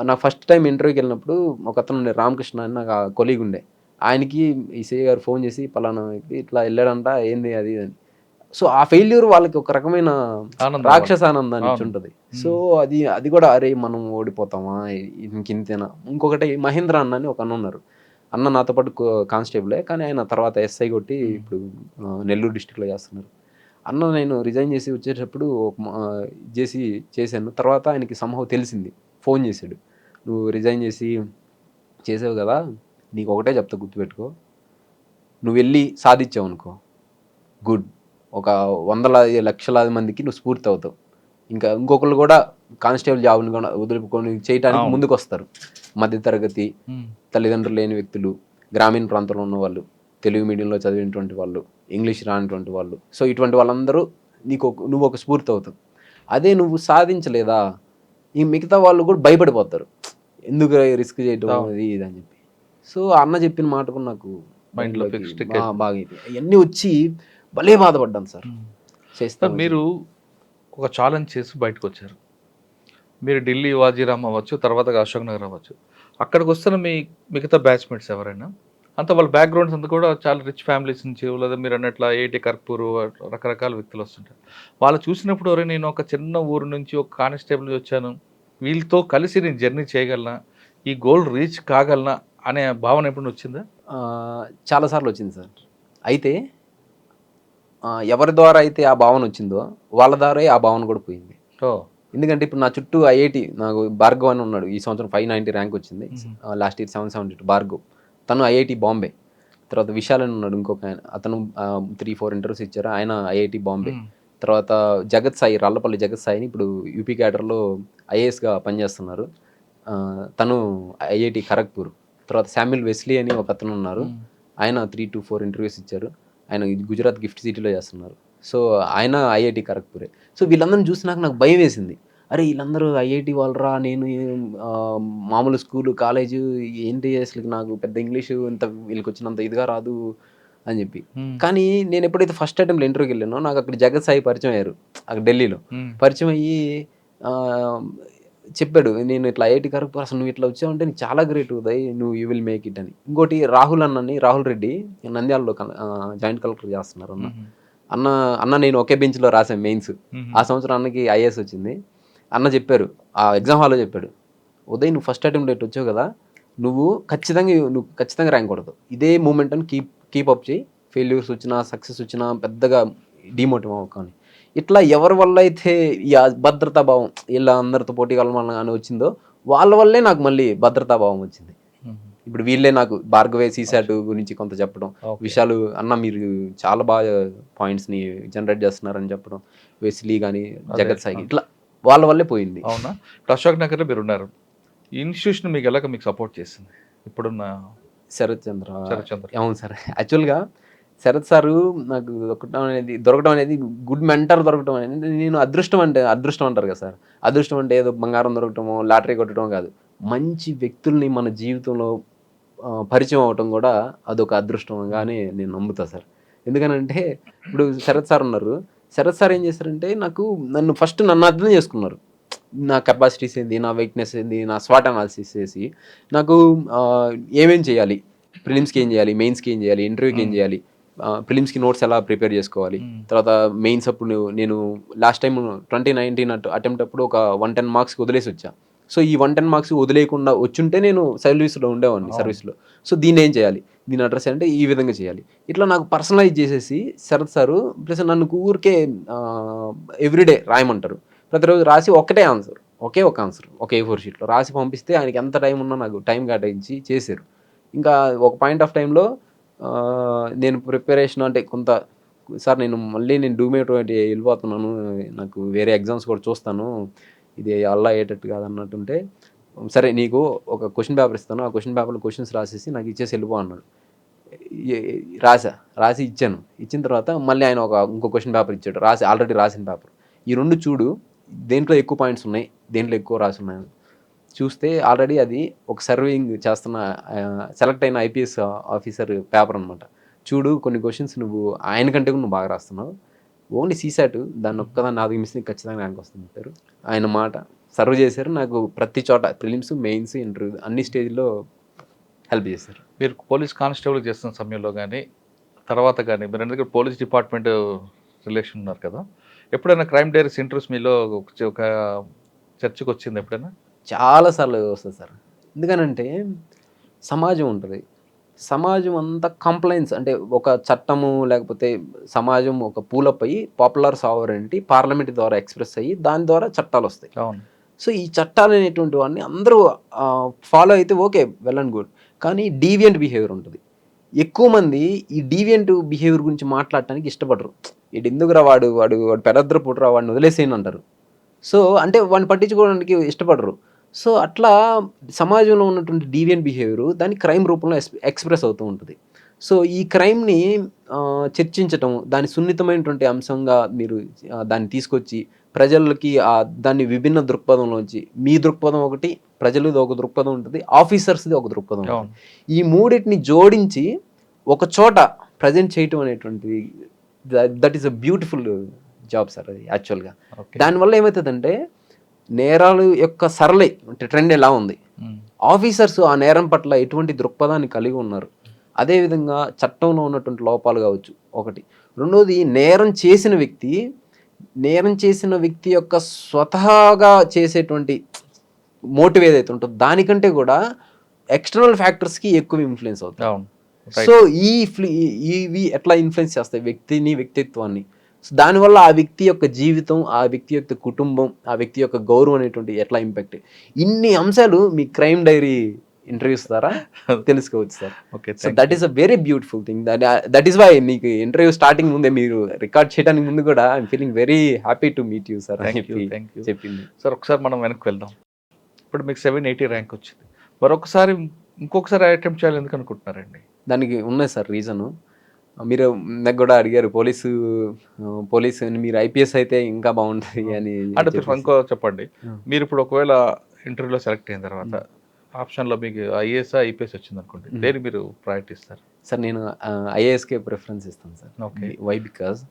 నా ఫస్ట్ టైం ఇంటర్వ్యూకి వెళ్ళినప్పుడు ఒక అతను రామకృష్ణ అని నాకు కొలీగ్ ఉండే, ఆయనకి ఈసీ గారు ఫోన్ చేసి పలానా ఇట్లా వెళ్ళాడంట, ఏంది అది అని. సో ఆ ఫెయిల్యూర్ వాళ్ళకి ఒక రకమైన రాక్షస ఆనందాన్ని ఇచ్చి ఉంటుంది. సో అది కూడా అరే మనం ఓడిపోతామా ఇంకింతేనా. ఇంకొకటి మహేంద్ర అన్న అని ఒక అన్న ఉన్నారు. అన్న నాతో పాటు కానిస్టేబులే, కానీ ఆయన తర్వాత ఎస్ఐ కొట్టి ఇప్పుడు నెల్లూరు డిస్టిక్లో చేస్తున్నారు. అన్న నేను రిజైన్ చేసి వచ్చేటప్పుడు చేశాను. తర్వాత ఆయనకి సంభవం తెలిసింది, ఫోన్ చేశాడు, నువ్వు రిజైన్ చేసావు కదా, నీకు ఒకటే చెప్తా గుర్తుపెట్టుకో, నువ్వు వెళ్ళి సాధించావు అనుకో గుడ్, ఒక 100 లక్షలాది మందికి నువ్వు స్ఫూర్తి అవుతావు. ఇంకొకళ్ళు కూడా కానిస్టేబుల్ జాబ్ని కూడా వదులుకొని చేయడానికి ముందుకు వస్తారు. మధ్యతరగతి తల్లిదండ్రులు లేని వ్యక్తులు, గ్రామీణ ప్రాంతంలో ఉన్న వాళ్ళు, తెలుగు మీడియంలో చదివినటువంటి వాళ్ళు, ఇంగ్లీష్ రానిటువంటి వాళ్ళు. సో ఇటువంటి వాళ్ళందరూ నువ్వు ఒక స్ఫూర్తి అవుతావు. అదే నువ్వు సాధించలేదా, ఈ మిగతా వాళ్ళు కూడా భయపడిపోతారు. ఎందుకు రిస్క్ చేయటం అవును. అది ఇది అని చెప్పి. సో అన్న చెప్పిన మాటకు నాకు మైండ్లో మైండ్లోకి ఫిక్స్డ్ బాగా అయిపోయి అవన్నీ వచ్చి భలే బాధపడ్డాను సార్. చేస్తాను మీరు ఒక ఛాలెంజ్ చేసి బయటకు వచ్చారు. మీరు ఢిల్లీ వాజీరామ్ అవ్వచ్చు, తర్వాత అశోక్ నగర్ అవ్వచ్చు. అక్కడికి వస్తున్న మీ మిగతా బ్యాచ్మేట్స్ ఎవరైనా అంత వాళ్ళ బ్యాక్గ్రౌండ్స్ అంతా కూడా చాలా రిచ్ ఫ్యామిలీస్ నుంచి, లేదా మీరు అన్నట్ల ఐఐటి కర్పూర్ రకరకాల వ్యక్తులు వస్తుంటారు. వాళ్ళు చూసినప్పుడు "ఒరేయ్, నేను ఒక చిన్న ఊరు నుంచి ఒక కానిస్టేబుల్ నుంచి వచ్చాను, వీళ్ళతో కలిసి నేను జర్నీ చేయగలనా, ఈ గోల్ రీచ్ కాగలనా అనే భావన ఎప్పుడు వచ్చిందా? చాలాసార్లు వచ్చింది సార్. అయితే ఎవరి ద్వారా అయితే ఆ భావన వచ్చిందో వాళ్ళ ద్వారా ఆ భావన కూడా పోయింది. ఓ ఎందుకంటే ఇప్పుడు నా చుట్టూ ఐఐటి నాకు భార్గవ్ అని ఉన్నాడు. ఈ సంవత్సరం 590 ర్యాంక్ వచ్చింది. Last year 772 Bhargav. తను ఐఐటి బాంబే. తర్వాత విశాల్ అని ఉన్నాడు ఇంకొక ఆయన. అతను 3-4 ఇంటర్వ్యూస్ ఇచ్చారు. ఆయన ఐఐటి బాంబే. తర్వాత జగత్ సాయి, రాళ్లపల్లి జగత్ సాయిని ఇప్పుడు యూపీ క్యాడర్లో ఐఏఎస్గా పనిచేస్తున్నారు. తను ఐఐటి ఖరగ్పూర్. తర్వాత శామ్యుల్ వెస్లీ అని ఒక అతను ఉన్నారు. ఆయన 3-4 ఇంటర్వ్యూస్ ఇచ్చారు. ఆయన గుజరాత్ గిఫ్ట్ సిటీలో చేస్తున్నారు. సో ఆయన ఐఐటి ఖరగ్పూరే. సో వీళ్ళందరిని చూసి నాకు భయం వేసింది. అరే వీళ్ళందరూ ఐఐటి వాళ్ళరా, నేను మామూలు స్కూలు కాలేజు ఏంటి అసలు, నాకు పెద్ద ఇంగ్లీషు ఇంత వీళ్ళకి వచ్చినంత ఇదిగా రాదు అని చెప్పి. కానీ నేను ఎప్పుడైతే ఫస్ట్ అటెంప్ట్లో ఇంటర్వ్యూకి వెళ్ళానో నాకు అక్కడ జగత్ సాయి పరిచయం అయ్యారు. అక్కడ ఢిల్లీలో పరిచయం అయ్యి చెప్పాడు, నేను ఇట్లా ఐఐటి ఖరగ్పూర్, అసలు నువ్వు ఇట్లా వచ్చావంటే నీకు చాలా గ్రేట్ ఉదయ్, నువ్వు యూ విల్ మేక్ ఇట్ అని. ఇంకోటి రాహుల్ రెడ్డి నంద్యాలలో జాయింట్ కలెక్టర్ చేస్తున్నారు. అన్న నేను ఒకే బెంచ్లో రాశాను మెయిన్స్. ఆ సంవత్సరం అన్నకి ఐఏఎస్ వచ్చింది. అన్న చెప్పారు, ఆ ఎగ్జామ్ హాల్లో చెప్పాడు, ఉదయ్ నువ్వు ఫస్ట్ అటెంప్ట్ డేట్ వచ్చావు కదా, నువ్వు ఖచ్చితంగా ర్యాంక్ కొడతావు, ఇదే మూమెంట్ అని కీప్ అప్ చేయి, ఫెయిల్యూర్స్ వచ్చినా సక్సెస్ వచ్చినా పెద్దగా డిమోటివ్ అవ్వకని. ఇట్లా ఎవరి వల్ల అయితే ఈ భద్రతా భావం ఇలా అందరితో పోటీ కలవాలని అని వచ్చిందో వాళ్ళ వల్లే నాకు మళ్ళీ భద్రతా భావం వచ్చింది. ఇప్పుడు వీళ్ళే నాకు భార్గవే సీసాట్ గురించి కొంత చెప్పడం, విషయాలు అన్న మీరు చాలా బాగా పాయింట్స్ని జనరేట్ చేస్తున్నారని చెప్పడం, వెస్లీ కానీ జగత్ సాయి ఇట్లా వాళ్ళ వల్లే పోయింది. అవునా? ఇప్పుడు అశోక్ నగర్లో మీరు ఉన్నారు, ఈ ఇన్స్టిట్యూషన్ మీకు ఎలాగ మీకు సపోర్ట్ చేసింది ఇప్పుడున్న శరత్ చంద్ర? చంద్ర అవును సార్. యాక్చువల్గా శరత్ సారు నాకు దొరకడం అనేది గుడ్ మెంటర్ దొరకడం అనేది నేను అదృష్టం అంటారు కదా సార్. అదృష్టం అంటే ఏదో బంగారం దొరకటమో లాటరీ కొట్టడం కాదు, మంచి వ్యక్తుల్ని మన జీవితంలో పరిచయం అవటం కూడా అదొక అదృష్టంగానే నేను నమ్ముతా సార్. ఎందుకనంటే ఇప్పుడు శరత్ సార్ ఉన్నారు, శరత్ సార్ ఏం చేశారంటే నన్ను అర్థం చేసుకున్నారు. నా కెపాసిటీస్ ఏంది, నా వీక్నెస్ ఏంది, నా స్వాట్ అనాలిసిస్ చేసి నాకు ఏమేం చేయాలి, ప్రిలిమ్స్కి ఏం చేయాలి, మెయిన్స్కి ఏం చేయాలి, ఇంటర్వ్యూకి ఏం చేయాలి, ప్రిలిమ్స్కి నోట్స్ ఎలా ప్రిపేర్ చేసుకోవాలి, తర్వాత మెయిన్స్ అప్పుడు నేను లాస్ట్ టైం 2019 అటెంప్ట్ అప్పుడు ఒక 110 మార్క్స్కి వదిలేసి వచ్చా. సో ఈ 110 మార్క్స్ వదిలేయకుండా వచ్చుంటే నేను సర్వీస్లో ఉండేవాడిని సర్వీస్లో. సో దీన్ని ఏం చేయాలి, దీని అడ్రస్ అంటే ఈ విధంగా చేయాలి, ఇట్లా నాకు పర్సనలైజ్ చేసేసి శరత్ సారు ప్లస్ నన్ను ఊరికే ఎవ్రీడే రాయమంటారు. ప్రతిరోజు రాసి ఒకే ఒక ఆన్సర్ ఒక A4 షీట్లో రాసి పంపిస్తే ఆయనకి ఎంత టైం ఉన్నా నాకు టైం కేటాయించి చేశారు. ఇంకా ఒక పాయింట్ ఆఫ్ టైంలో నేను ప్రిపరేషన్ అంటే కొంత సార్ నేను డూమేట్ వెళ్ళిపోతున్నాను, నాకు వేరే ఎగ్జామ్స్ కూడా చూస్తాను, ఇది అల్లా అయ్యేటట్టు కాదన్నట్టుంటే, సరే నీకు ఒక క్వశ్చన్ పేపర్ ఇస్తాను, ఆ క్వశ్చన్ పేపర్లో క్వశ్చన్స్ రాసేసి నాకు ఇచ్చేసి వెళ్ళిపో అన్నాడు. రాసి ఇచ్చాను. ఇచ్చిన తర్వాత మళ్ళీ ఆయన ఇంకో క్వశ్చన్ పేపర్ ఇచ్చాడు, ఆల్రెడీ రాసిన పేపర్, ఈ రెండు చూడు దేంట్లో ఎక్కువ పాయింట్స్ ఉన్నాయి, దేంట్లో ఎక్కువ రాసి ఉన్నాయని చూస్తే ఆల్రెడీ అది ఒక సర్వింగ్ చేస్తున్న సెలెక్ట్ అయిన ఐపీఎస్ ఆఫీసర్ పేపర్ అనమాట. చూడు కొన్ని క్వశ్చన్స్ నువ్వు ఆయన కంటే కూడా నువ్వు బాగా రాస్తున్నావు, ఓన్లీ సీసాట్ దాన్ని ఒక్కదాన్ని 4 మిస్ ఖచ్చితంగా ర్యాంక్ వస్తుంది అంటారు. ఆయన మాట సర్వ్ చేశారు. నాకు ప్రతి చోట ప్రిలిమ్స్, మెయిన్స్, ఇంటర్వ్యూ అన్ని స్టేజ్లో హెల్ప్ చేశారు. మీరు పోలీస్ కానిస్టేబుల్ చేస్తున్న సమయంలో కానీ తర్వాత కానీ మీరు ఎందుకంటే పోలీస్ డిపార్ట్మెంట్ రిలేషన్ ఉన్నారు కదా, ఎప్పుడైనా క్రైమ్ డైరీస్ ఇంటర్వ్యూస్ మీలో ఒక చర్చకు వచ్చింది ఎప్పుడైనా? చాలాసార్లు వస్తుంది సార్. ఎందుకనంటే సమాజం ఉంటుంది, సమాజం అంతా కంప్లైంట్స్ అంటే ఒక చట్టము లేకపోతే సమాజం ఒక పూలప్ అయ్యి పాపులర్ సావరెంటీ పార్లమెంట్ ద్వారా ఎక్స్ప్రెస్ అయ్యి దాని ద్వారా చట్టాలు వస్తాయి. అవును. సో ఈ చట్టాలు అనేటువంటి వాడిని అందరూ ఫాలో అయితే ఓకే, వెల్ అండ్ గుడ్. కానీ డీవియంట్ బిహేవియర్ ఉంటుంది. ఎక్కువ మంది ఈ డీవియంట్ బిహేవియర్ గురించి మాట్లాడటానికి ఇష్టపడరు. ఇటు ఎందుకురా వాడు పెరద్ర పుట్రా, వాడిని వదిలేసేయని అంటారు. సో అంటే వాడిని పట్టించుకోవడానికి ఇష్టపడరు. సో అట్లా సమాజంలో ఉన్నటువంటి డీవియంట్ బిహేవియర్ దాన్ని క్రైమ్ రూపంలో ఎక్స్ప్రెస్ అవుతూ ఉంటుంది. సో ఈ క్రైమ్ని చర్చించటం, దాని సున్నితమైనటువంటి అంశంగా మీరు దాన్ని తీసుకొచ్చి ప్రజలకి దాన్ని విభిన్న దృక్పథంలోంచి మీ దృక్పథం ఒకటి, ప్రజలది ఒక దృక్పథం ఉంటుంది, ఆఫీసర్స్ది ఒక దృక్పథం ఉంటుంది. ఈ మూడింటిని జోడించి ఒక చోట ప్రజెంట్ చేయటం అనేటువంటిది that is a beautiful job sir అది యాక్చువల్గా. దానివల్ల ఏమవుతుందంటే నేరాలు యొక్క సరళి అంటే ట్రెండ్ ఎలా ఉంది, ఆఫీసర్స్ ఆ నేరం పట్ల ఎటువంటి దృక్పథాన్ని కలిగి ఉన్నారు, అదేవిధంగా చట్టంలో ఉన్నటువంటి లోపాలు కావచ్చు ఒకటి. రెండోది నేరం చేసిన వ్యక్తి యొక్క స్వతహాగా చేసేటువంటి మోటివ్ ఏదైతే ఉంటుందో దానికంటే కూడా ఎక్స్టర్నల్ ఫ్యాక్టర్స్కి ఎక్కువ ఇన్ఫ్లుయెన్స్ అవుతాయి. సో ఇవి ఎట్లా ఇన్ఫ్లుయెన్స్ చేస్తాయి వ్యక్తిత్వాన్ని. సో దానివల్ల ఆ వ్యక్తి యొక్క జీవితం, ఆ వ్యక్తి యొక్క కుటుంబం, ఆ వ్యక్తి యొక్క గౌరవం అనేటువంటి ఎట్లా ఇంపాక్ట్, ఇన్ని అంశాలు మీ క్రైమ్ డైరీ ఇంటర్వ్యూస్ ద్వారా తెలుసుకోవచ్చు sir. So that is a very beautiful thing. That is why మీకు ఇంటర్వ్యూ స్టార్టింగ్ ముందే మీరు రికార్డ్ చేయడానికి ముందు కూడా I'm feeling very happy to meet you sir అని చెప్పింది. సార్ ఒకసారి మనం వెనక్కి వెళ్దాం. ఇప్పుడు మీకు 780 ర్యాంక్ వచ్చింది, మరొకసారి ఇంకొకసారి అటెంప్ట్ చేయాలి ఎందుకు అనుకుంటున్నారండి? దానికి ఉన్నాయి సార్ రీజను. మీరు నాకు కూడా అడిగారు పోలీసు మీరు ఐపీఎస్ అయితే ఇంకా బాగుంటుంది అని. అంటే ఇంకో చెప్పండి, మీరు ఇప్పుడు ఒకవేళ ఇంటర్వ్యూలో సెలెక్ట్ అయిన తర్వాత ఆప్షన్లో మీకు ఐఏఎస్ ఐపీఎస్ వచ్చింది అనుకోండి, దేని మీరు ప్రయారిటీ ఇస్తారు? సార్ నేను ఐఏఎస్కే ప్రిఫరెన్స్ ఇస్తాను సార్. Okay, why? బికాజ్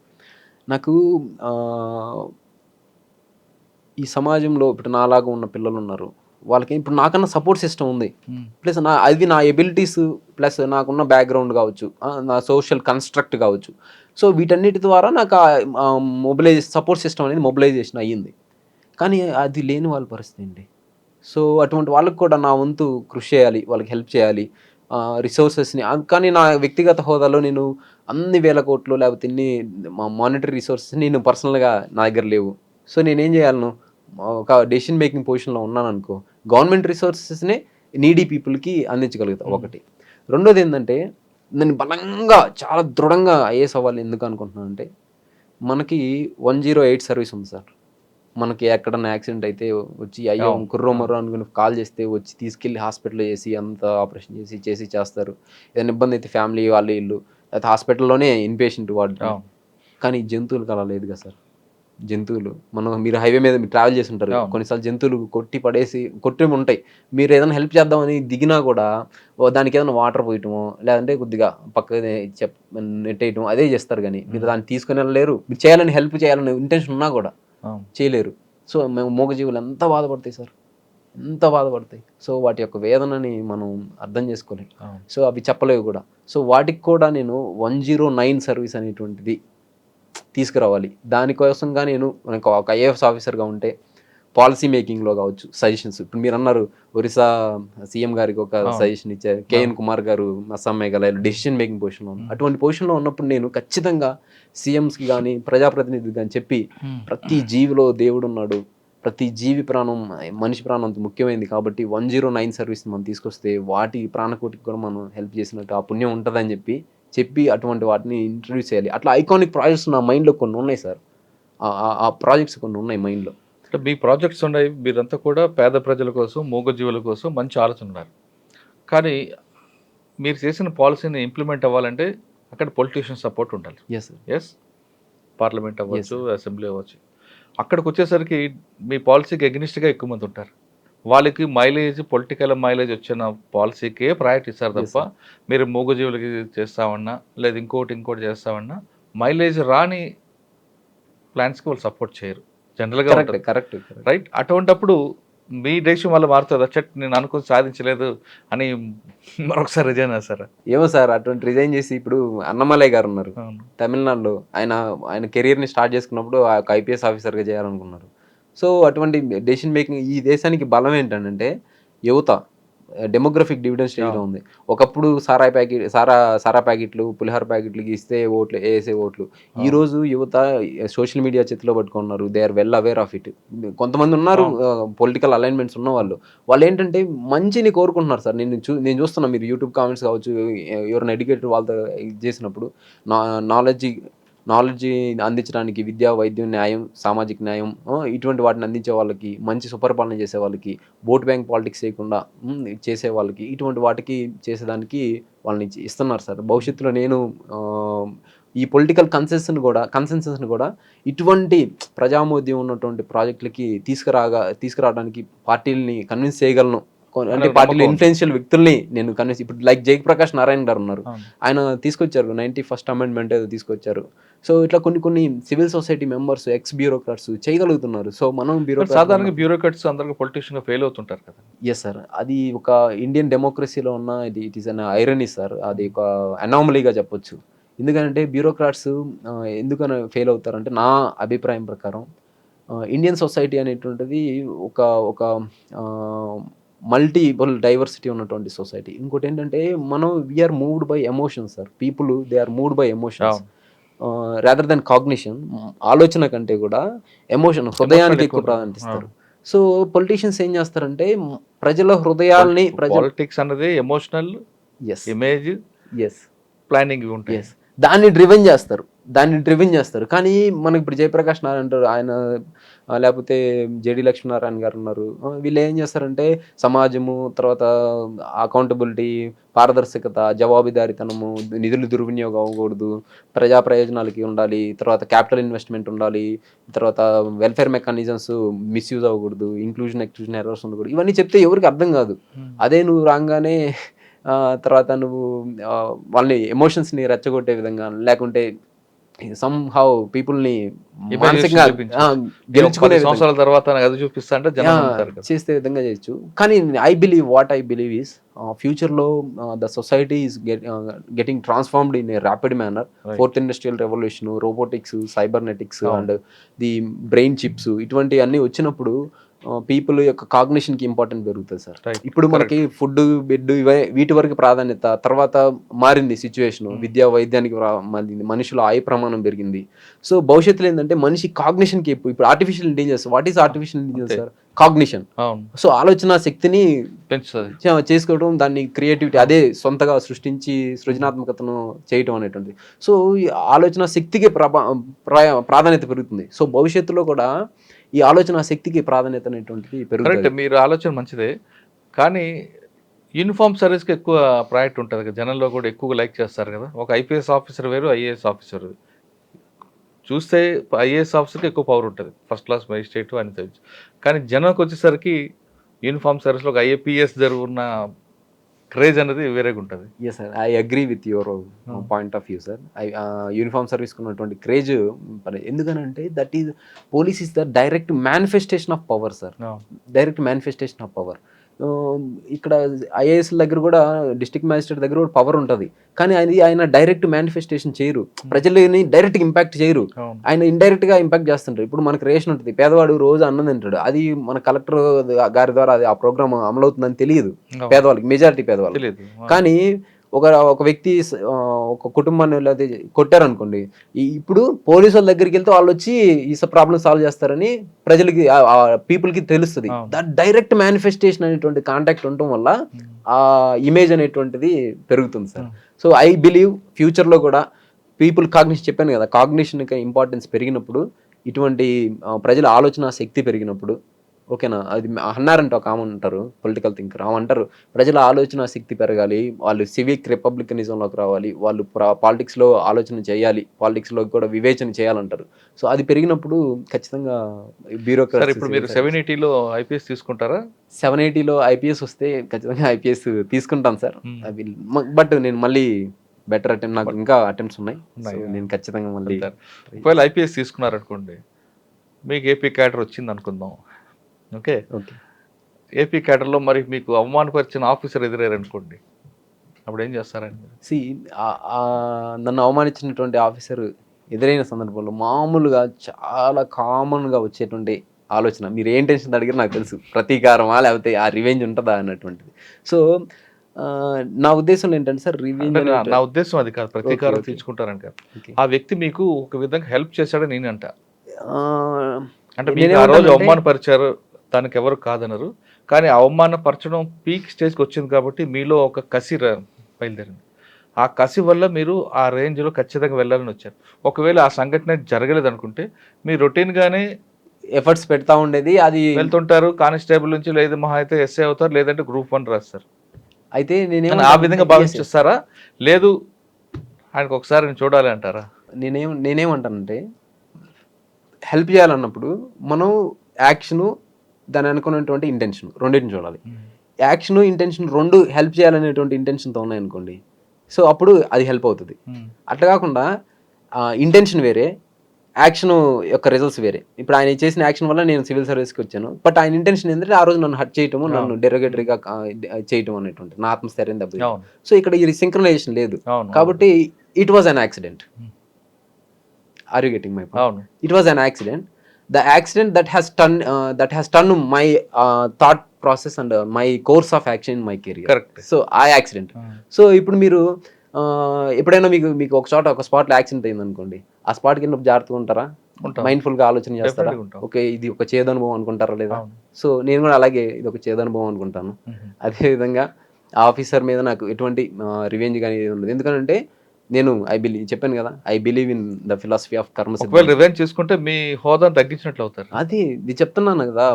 నాకు ఈ సమాజంలో ఇప్పుడు నాలాగా ఉన్న పిల్లలు ఉన్నారు, వాళ్ళకి ఇప్పుడు నాకన్నా సపోర్ట్ సిస్టమ్ ఉంది, ప్లస్ అది నా ఎబిలిటీస్ ప్లస్ నాకున్న బ్యాక్గ్రౌండ్ కావచ్చు, నా సోషల్ కన్స్ట్రక్ట్ కావచ్చు. సో వీటన్నిటి ద్వారా నాకు సపోర్ట్ సిస్టమ్ అనేది మొబిలైజేషన్ అయ్యింది. కానీ అది లేని వాళ్ళ పరిస్థితి అండి. సో అటువంటి వాళ్ళకి కూడా నా వంతు కృషి చేయాలి, వాళ్ళకి హెల్ప్ చేయాలి, రిసోర్సెస్ని. కానీ నా వ్యక్తిగత హోదాలో నేను అన్ని వేల కోట్లు లేకపోతే ఇన్ని మానిటరీ రిసోర్సెస్ నేను పర్సనల్గా నా దగ్గర లేవు. సో నేనేం చేయాలను, ఒక డెసిషన్ మేకింగ్ పొజిషన్లో ఉన్నాను అనుకో, గవర్నమెంట్ రిసోర్సెస్నే నీడీ పీపుల్కి అందించగలుగుతా ఒకటి. రెండోది ఏంటంటే నేను బలంగా చాలా దృఢంగా ఐఏఎస్ అవ్వాలి ఎందుకు అనుకుంటున్నాను అంటే, మనకి 108 సర్వీస్ ఉంది సార్. మనకి ఎక్కడన్నా యాక్సిడెంట్ అయితే వచ్చి అయ్యో కుర్రోమర్రో అనుకుని కాల్ చేస్తే వచ్చి తీసుకెళ్ళి హాస్పిటల్లో చేసి అంత ఆపరేషన్ చేస్తారు. ఏదైనా ఇబ్బంది అయితే ఫ్యామిలీ వాళ్ళు ఇల్లు అయితే హాస్పిటల్లోనే ఇన్పేషెంట్ వాడు. కానీ జంతువులకు అలా లేదు కదా సార్. జంతువులు మీరు హైవే మీద మీరు ట్రావెల్ చేసి ఉంటారు, కొన్నిసార్లు జంతువులు కొట్టి ఉంటాయి. మీరు ఏదైనా హెల్ప్ చేద్దామని దిగినా కూడా దానికి ఏదైనా వాటర్ పోయటమో లేదంటే కొద్దిగా పక్కనే నెట్టేయటం అదే చేస్తారు. కానీ మీరు దాన్ని తీసుకుని వెళ్ళలేరు. మీరు చేయాలని హెల్ప్ చేయాలని ఇంటెన్షన్ ఉన్నా కూడా చేయలేరు. సో మేము మూగజీవులు ఎంత బాధపడతాయి సార్, ఎంత బాధపడతాయి. సో వాటి యొక్క వేదనని మనం అర్థం చేసుకోలేం. సో అవి చెప్పలేవు కూడా. సో వాటికి కూడా నేను 109 సర్వీస్ అనేటువంటిది తీసుకురావాలి. దానికోసంగా నేను ఒక ఐఏఎస్ ఆఫీసర్గా ఉంటే పాలసీ మేకింగ్లో కావచ్చు సజెషన్స్. ఇప్పుడు మీరు అన్నారు ఒరిస్సా సీఎం గారికి ఒక సజెషన్ ఇచ్చారు, కేఎన్ కుమార్ గారు అస్సాం మేఘాలయలో డెసిషన్ మేకింగ్ పొజిషన్లో ఉన్నారు. అటువంటి పొజిషన్లో ఉన్నప్పుడు నేను ఖచ్చితంగా సీఎంస్కి కానీ ప్రజాప్రతినిధికి కానీ చెప్పి ప్రతి జీవిలో దేవుడు ఉన్నాడు, ప్రతి జీవి ప్రాణం మనిషి ప్రాణం అంత ముఖ్యమైనది కాబట్టి 109 సర్వీస్ని మనం తీసుకొస్తే వాటి ప్రాణకోటికి కూడా మనం హెల్ప్ చేసినట్టు ఆ పుణ్యం ఉంటుందని చెప్పి అటువంటి వాటిని ఇంట్రడ్యూస్ చేయాలి. అట్లా ఐకానిక్ ప్రాజెక్ట్స్ నా మైండ్లో కొన్ని ఉన్నాయి సార్. ఆ ప్రాజెక్ట్స్ కొన్ని ఉన్నాయి మైండ్లో. మీ ప్రాజెక్ట్స్ ఉన్నాయి, మీరంతా కూడా పేద ప్రజల కోసం మూగజీవుల కోసం మంచి ఆలోచన ఉన్నారు. కానీ మీరు చేసిన పాలసీని ఇంప్లిమెంట్ అవ్వాలంటే అక్కడ పొలిటీషియన్ సపోర్ట్ ఉండాలి. ఎస్, పార్లమెంట్ అవ్వచ్చు, అసెంబ్లీ అవ్వచ్చు. అక్కడికి వచ్చేసరికి మీ పాలసీకి ఎగ్నిస్ట్గా ఎక్కువ మంది ఉంటారు. వాళ్ళకి మైలేజ్, పొలిటికల్ మైలేజ్ వచ్చిన పాలసీకే ప్రయారిటీ ఇస్తారు తప్ప మీరు మూగజీవులకి చేస్తామన్నా లేదా ఇంకోటి చేస్తామన్నా మైలేజ్ రాని ప్లాన్స్కి వాళ్ళు సపోర్ట్ చేయరు జనరల్గా. Correct right. అటువంటప్పుడు మీ డెసిషన్ వల్ల మారుతుందా? నేను అనుకుని సాధించలేదు అని మరొకసారి రిజైన్ చేస్తారా? ఏమో సార్, అటువంటి రిజైన్ చేసి ఇప్పుడు అన్నమలై గారు ఉన్నారు తమిళనాడులో, ఆయన కెరీర్ని స్టార్ట్ చేసుకున్నప్పుడు ఐపీఎస్ ఆఫీసర్గా చేయాలనుకున్నారు. సో అటువంటి డెసిషన్ మేకింగ్ ఈ దేశానికి బలం ఏంటంటే యువత డెమోగ్రఫిక్ డివిడెండ్ స్టేజ్లో ఉంది. ఒకప్పుడు సారా ప్యాకెట్లు పులిహోర ప్యాకెట్లకి ఇస్తే ఓట్లు వేసే ఓట్లు. ఈరోజు యువత సోషల్ మీడియా చేతిలో పట్టుకున్నారు. They are well aware of it. కొంతమంది ఉన్నారు పొలిటికల్ అలైన్మెంట్స్ ఉన్న వాళ్ళు ఏంటంటే మంచిని కోరుకుంటున్నారు సార్. నేను చూస్తున్నా, మీరు యూట్యూబ్ కామెంట్స్ కావచ్చు, ఎవరైనా ఎడ్యుకేటెడ్ వాళ్ళతో చేసినప్పుడు నాలెడ్జ్ అందించడానికి విద్య, వైద్యం, న్యాయం, సామాజిక న్యాయం ఇటువంటి వాటిని అందించే వాళ్ళకి, మంచి సుపరిపాలన చేసే వాళ్ళకి, ఓట్ బ్యాంక్ పాలిటిక్స్ చేయకుండా చేసే వాళ్ళకి, ఇటువంటి వాటికి చేసేదానికి వాళ్ళని ఇస్తున్నారు సార్. భవిష్యత్తులో నేను ఈ పొలిటికల్ కన్సెన్సస్ని కూడా ఇటువంటి ప్రజామోద్యం ఉన్నటువంటి ప్రాజెక్టులకి తీసుకురావడానికి పార్టీలని కన్విన్స్ చేయగలను. అంటే పార్టీలో ఇన్ఫ్లుయెన్షియల్ వ్యక్తుల్ని నేను కన్విన్స్, ఇప్పుడు లైక్ జయప్రకాష్ నారాయణ గారు ఉన్నారు, ఆయన తీసుకొచ్చారు 91st అమెండ్మెంట్ ఏదో తీసుకొచ్చారు. సో ఇట్లా కొన్ని civil society members, X bureaucrats చేయగలుగుతున్నారు. సో మనం సాధారణంగా బ్యూరోక్రాట్స్ అందరికీ పొలిటీషియన్ గా ఫెయిల్ అవుతుంటారు కదా. ఎస్ సార్, అది ఒక ఇండియన్ డెమోక్రసీలో ఉన్న it is an irony sir, అది ఒక అనామలీగా చెప్పొచ్చు. ఎందుకంటే బ్యూరోక్రాట్స్ ఎందుకని ఫెయిల్ అవుతారంటే నా అభిప్రాయం ప్రకారం ఇండియన్ సొసైటీ అనేటువంటిది ఒక మల్టిపుల్ డైవర్సిటీ ఉన్నటువంటి సొసైటీ. ఇంకోటి ఏంటంటే మనం we are moved by emotions sir, people they are moved by emotions rather than cognition. ఆలోచన కంటే కూడా ఎమోషన్, హృదయానికి ఎక్కువ ప్రాధాన్యత ఇస్తారు. సో పొలిటీషియన్స్ ఏం చేస్తారంటే ప్రజల హృదయాల్ని, పాలిటిక్స్ అన్నది ఎమోషనల్, ఇమేజ్, ప్లానింగ్ ఉంటాయి, దాన్ని డ్రివెన్ చేస్తారు. కానీ మనకి ఇప్పుడు జయప్రకాష్ నారాయణ అంటారు, ఆయన లేకపోతే జేడి లక్ష్మీనారాయణ గారు ఉన్నారు, వీళ్ళు ఏం చేస్తారంటే సమాజము, తర్వాత అకౌంటబిలిటీ, పారదర్శకత, జవాబుదారీతనము, నిధులు దుర్వినియోగం అవ్వకూడదు, ప్రజా ప్రయోజనాలకి ఉండాలి, తర్వాత క్యాపిటల్ ఇన్వెస్ట్మెంట్ ఉండాలి, తర్వాత వెల్ఫేర్ మెకానిజమ్స్ మిస్యూజ్ అవ్వకూడదు, ఇంక్లూజన్ ఎక్స్క్లూజన్ ఎర్రర్స్ ఉండకూడదు, ఇవన్నీ చెప్తే ఎవరికి అర్థం కాదు. అదే నువ్వు రాగానే తర్వాత నువ్వు వాళ్ళని ఎమోషన్స్ని రెచ్చగొట్టే విధంగా, లేకుంటే సమ్హౌ పీపుల్ని మానసికంగా గెలుచుకునే సంవత్సరాల తర్వాత అది చూపిస్తా అంటే చేసే విధంగా చేయొచ్చు. కానీ ఐ బిలీవ్ ఈస్ ఫ్యూచర్లో the society is getting transformed in a rapid manner. 4th industrial revolution, robotics, cybernetics and the brain chips, ఇటువంటి అన్నీ వచ్చినప్పుడు పీపుల్ యొక్క కాగ్నిషన్కి ఇంపార్టెంట్ పెరుగుతుంది సార్. ఇప్పుడు మనకి ఫుడ్, బెడ్, వీటి వరకు ప్రాధాన్యత, తర్వాత మారింది సిచ్యువేషన్, విద్యా వైద్యానికి మనుషుల ఆయుర ప్రమాణం పెరిగింది. సో భవిష్యత్తులో ఏంటంటే మనిషి కాగ్నిషన్కి ఇప్పుడు artificial intelligence, what is artificial intelligence sir? Cognition. So ఆలోచన శక్తిని చేసుకోవడం, దాన్ని క్రియేటివిటీ, అదే సొంతగా సృష్టించి సృజనాత్మకతను చేయటం అనేటువంటిది. సో ఈ ఆలోచన శక్తికి ప్రాధాన్యత పెరుగుతుంది. సో భవిష్యత్తులో కూడా ఈ ఆలోచన శక్తికి ప్రాధాన్యత అనేటువంటిది పెరుగుతుంది. మీరు ఆలోచన మంచిదే, కానీ యూనిఫామ్ సర్వీస్కి ఎక్కువ ప్రయారిటీ ఉంటుంది కదా, జనంలో కూడా ఎక్కువగా లైక్ చేస్తారు కదా. ఒక ఐపీఎస్ ఆఫీసర్ వేరు, ఐఏఎస్ ఆఫీసర్ చూస్తే ఐఏఎస్ ఆఫీసర్కి ఎక్కువ పవర్ ఉంటుంది, ఫస్ట్ క్లాస్ మేజిస్ట్రేట్ అని తెలుసు. కానీ జనంకి వచ్చేసరికి యూనిఫామ్ సర్వీస్లో ఒక ఐఏపీఎస్ జరుగున్న క్రేజ్ అనేది వేరేగా ఉంటుంది. Yes sir, I agree with your point of view sir. Uniform సర్వీస్కి ఉన్నటువంటి క్రేజ్ ఎందుకనంటే that is police is the direct manifestation of power sir, direct manifestation of power. ఇక్కడ ఐఏఎస్ దగ్గర కూడా, డిస్ట్రిక్ట్ మ్యాజిస్ట్రేట్ దగ్గర కూడా పవర్ ఉంటుంది, కానీ ఆయన డైరెక్ట్ మేనిఫెస్టేషన్ చేయరు, ప్రజలని డైరెక్ట్ ఇంపాక్ట్ చేయరు, ఆయన ఇండైరెక్ట్ గా ఇంపాక్ట్ చేస్తుంటారు. ఇప్పుడు మనకు రేషన్ ఉంటుంది, పేదవాడు రోజు అన్నం తింటాడు, అది మన కలెక్టర్ గారి ద్వారా అది ఆ ప్రోగ్రామ్ అమలవుతుందని తెలియదు పేదవాళ్ళకి, మెజారిటీ పేదవాళ్ళు. కానీ ఒక వ్యక్తి ఒక కుటుంబాన్ని లేదా కొట్టారనుకోండి, ఇప్పుడు పోలీసు వాళ్ళ దగ్గరికి వెళ్తే వాళ్ళు వచ్చి ఈ ప్రాబ్లం సాల్వ్ చేస్తారని ప్రజలకి, పీపుల్కి తెలుస్తుంది. దట్ డైరెక్ట్ మేనిఫెస్టేషన్ అనేటువంటి కాంటాక్ట్ ఉండటం వల్ల ఆ ఇమేజ్ అనేటువంటిది పెరుగుతుంది సార్. సో ఐ బిలీవ్ ఫ్యూచర్లో కూడా పీపుల్ కాగ్నిషన్, చెప్పాను కదా, కాగ్నిషన్ ఇంపార్టెన్స్ పెరిగినప్పుడు, ఇటువంటి ప్రజల ఆలోచన శక్తి పెరిగినప్పుడు, ఓకేనా, అది అన్నారంట ఒక ఆమె అంటారు, పొలిటికల్ థింకర్, ఆమె అంటారు ప్రజల ఆలోచన శక్తి పెరగాలి, వాళ్ళు సివిక్ రిపబ్లికనిజంలోకి రావాలి, వాళ్ళు పాలిటిక్స్లో ఆలోచన చేయాలి, పాలిటిక్స్లో కూడా వివేచన చేయాలంటారు. సో అది పెరిగినప్పుడు ఖచ్చితంగా బ్యూరోక్రసీ. ఇప్పుడు మీరు 780లో ఐపీఎస్ తీసుకుంటారా? 780లో ఐపీఎస్ వస్తే ఖచ్చితంగా ఐపీఎస్ తీసుకుంటాను సార్. బట్ నేను మళ్ళీ బెటర్ అటెంప్ట్, నాకు ఇంకా అటెంప్ట్స్ ఉన్నాయి, నేను ఖచ్చితంగా మళ్ళీ. ఒకవేళ ఐపీఎస్ తీసుకున్నారనుకోండి, మీకు ఏపీ క్యాడర్ వచ్చింది అనుకుందాం, ఓకే, ఏపీ క్యాడర్లో మరి మీకు అవమానపరిచిన ఆఫీసర్ ఎదురయ్యారు అనుకోండి, అప్పుడు ఏం చేస్తారండి? నన్ను అవమానించినటువంటి ఆఫీసర్ ఎదురైన సందర్భంలో మామూలుగా చాలా కామన్గా వచ్చేటువంటి ఆలోచన, మీరు ఏం టెన్షన్ అడిగారు నాకు తెలుసు, ప్రతీకారమా లేకపోతే ఆ రివెంజ్ ఉంటుందా అన్నటువంటిది. సో నా ఉద్దేశంలో ఏంటంటే సార్, రివెంజ్, నా ఉద్దేశం అది కాదు, ప్రతీకారం తీర్చుకుంటారని కాదు. ఆ వ్యక్తి మీకు ఒక విధంగా హెల్ప్ చేశాడని నేను అంట, అంటే మీరు ఆ రోజు అవమానపరిచారు, దానికి ఎవరు కాదనరు, కానీ అవమానపరచడం పీక్ స్టేజ్కి వచ్చింది కాబట్టి మీలో ఒక కసి బయలుదేరింది. ఆ కసి వల్ల మీరు ఆ రేంజ్లో ఖచ్చితంగా వెళ్ళాలని వచ్చారు. ఒకవేళ ఆ సంఘటన జరగలేదు అనుకుంటే మీరు రొటీన్గానే ఎఫర్ట్స్ పెడతా ఉండేది, అది వెళ్తుంటారు, కానిస్టేబుల్ నుంచి లేదు మహా అయితే ఎస్ఐ అవుతారు, లేదంటే గ్రూప్ 1 రాస్తారు. అయితే నేను ఆ విధంగా భావించేస్తారా, లేదు ఆయనకు ఒకసారి నేను చూడాలి అంటారా? నేనేమంటానంటే హెల్ప్ చేయాలన్నప్పుడు మనం యాక్షను దాని అనుకున్నటువంటి ఇంటెన్షన్ రెండింటిని చూడాలి. యాక్షన్ ఇంటెన్షన్ రెండు హెల్ప్ చేయాలనేటువంటి ఇంటెన్షన్తో ఉన్నాయనుకోండి, సో అప్పుడు అది హెల్ప్ అవుతుంది. అట్లా కాకుండా ఇంటెన్షన్ వేరే, యాక్షన్ యొక్క రిజల్ట్స్ వేరే. ఇప్పుడు ఆయన చేసిన యాక్షన్ వల్ల నేను సివిల్ సర్వీస్కి వచ్చాను, బట్ ఆయన ఇంటెన్షన్ ఏంటంటే ఆ రోజు నన్ను హర్ట్ చేయటము, నన్ను డెరోగేటరీగా చేయటం అనేటువంటి నా ఆత్మస్థైర్యం దెబ్బ. సో ఇక్కడ ఇది సింక్రనైజేషన్ లేదు కాబట్టి it was an accident. Are you getting my point? It was an accident. The accident that has turned my thought process and my course of action in my career. Correct. So I accident. So ఇప్పుడు మీరు ఎప్పుడైనా మీకు ఒక చోట ఒక స్పాట్లో accident అయింది అనుకోండి, ఆ స్పాట్కి వెళ్ళినప్పుడు జాగ్రత్తగా ఉంటారా? మైండ్ఫుల్గా ఆలోచన చేస్తారా? ఓకే, ఇది ఒక చేదనుభవం అనుకుంటారా లేదా? సో నేను కూడా అలాగే ఇది ఒక చేదనుభవం అనుకుంటాను. అదేవిధంగా ఆ ఆఫీసర్ మీద నాకు ఎటువంటి రివెంజ్ కానీ ఉండదు. ఎందుకంటే నేను చెప్పాను కదా, I believe in the philosophy of కర్మ. ఒకవేళ రివెంజ్ చేసుకుంటే మీ హోదాను తగ్గించినట్లు అవుతారు. అది చెప్తున్నాను కదా,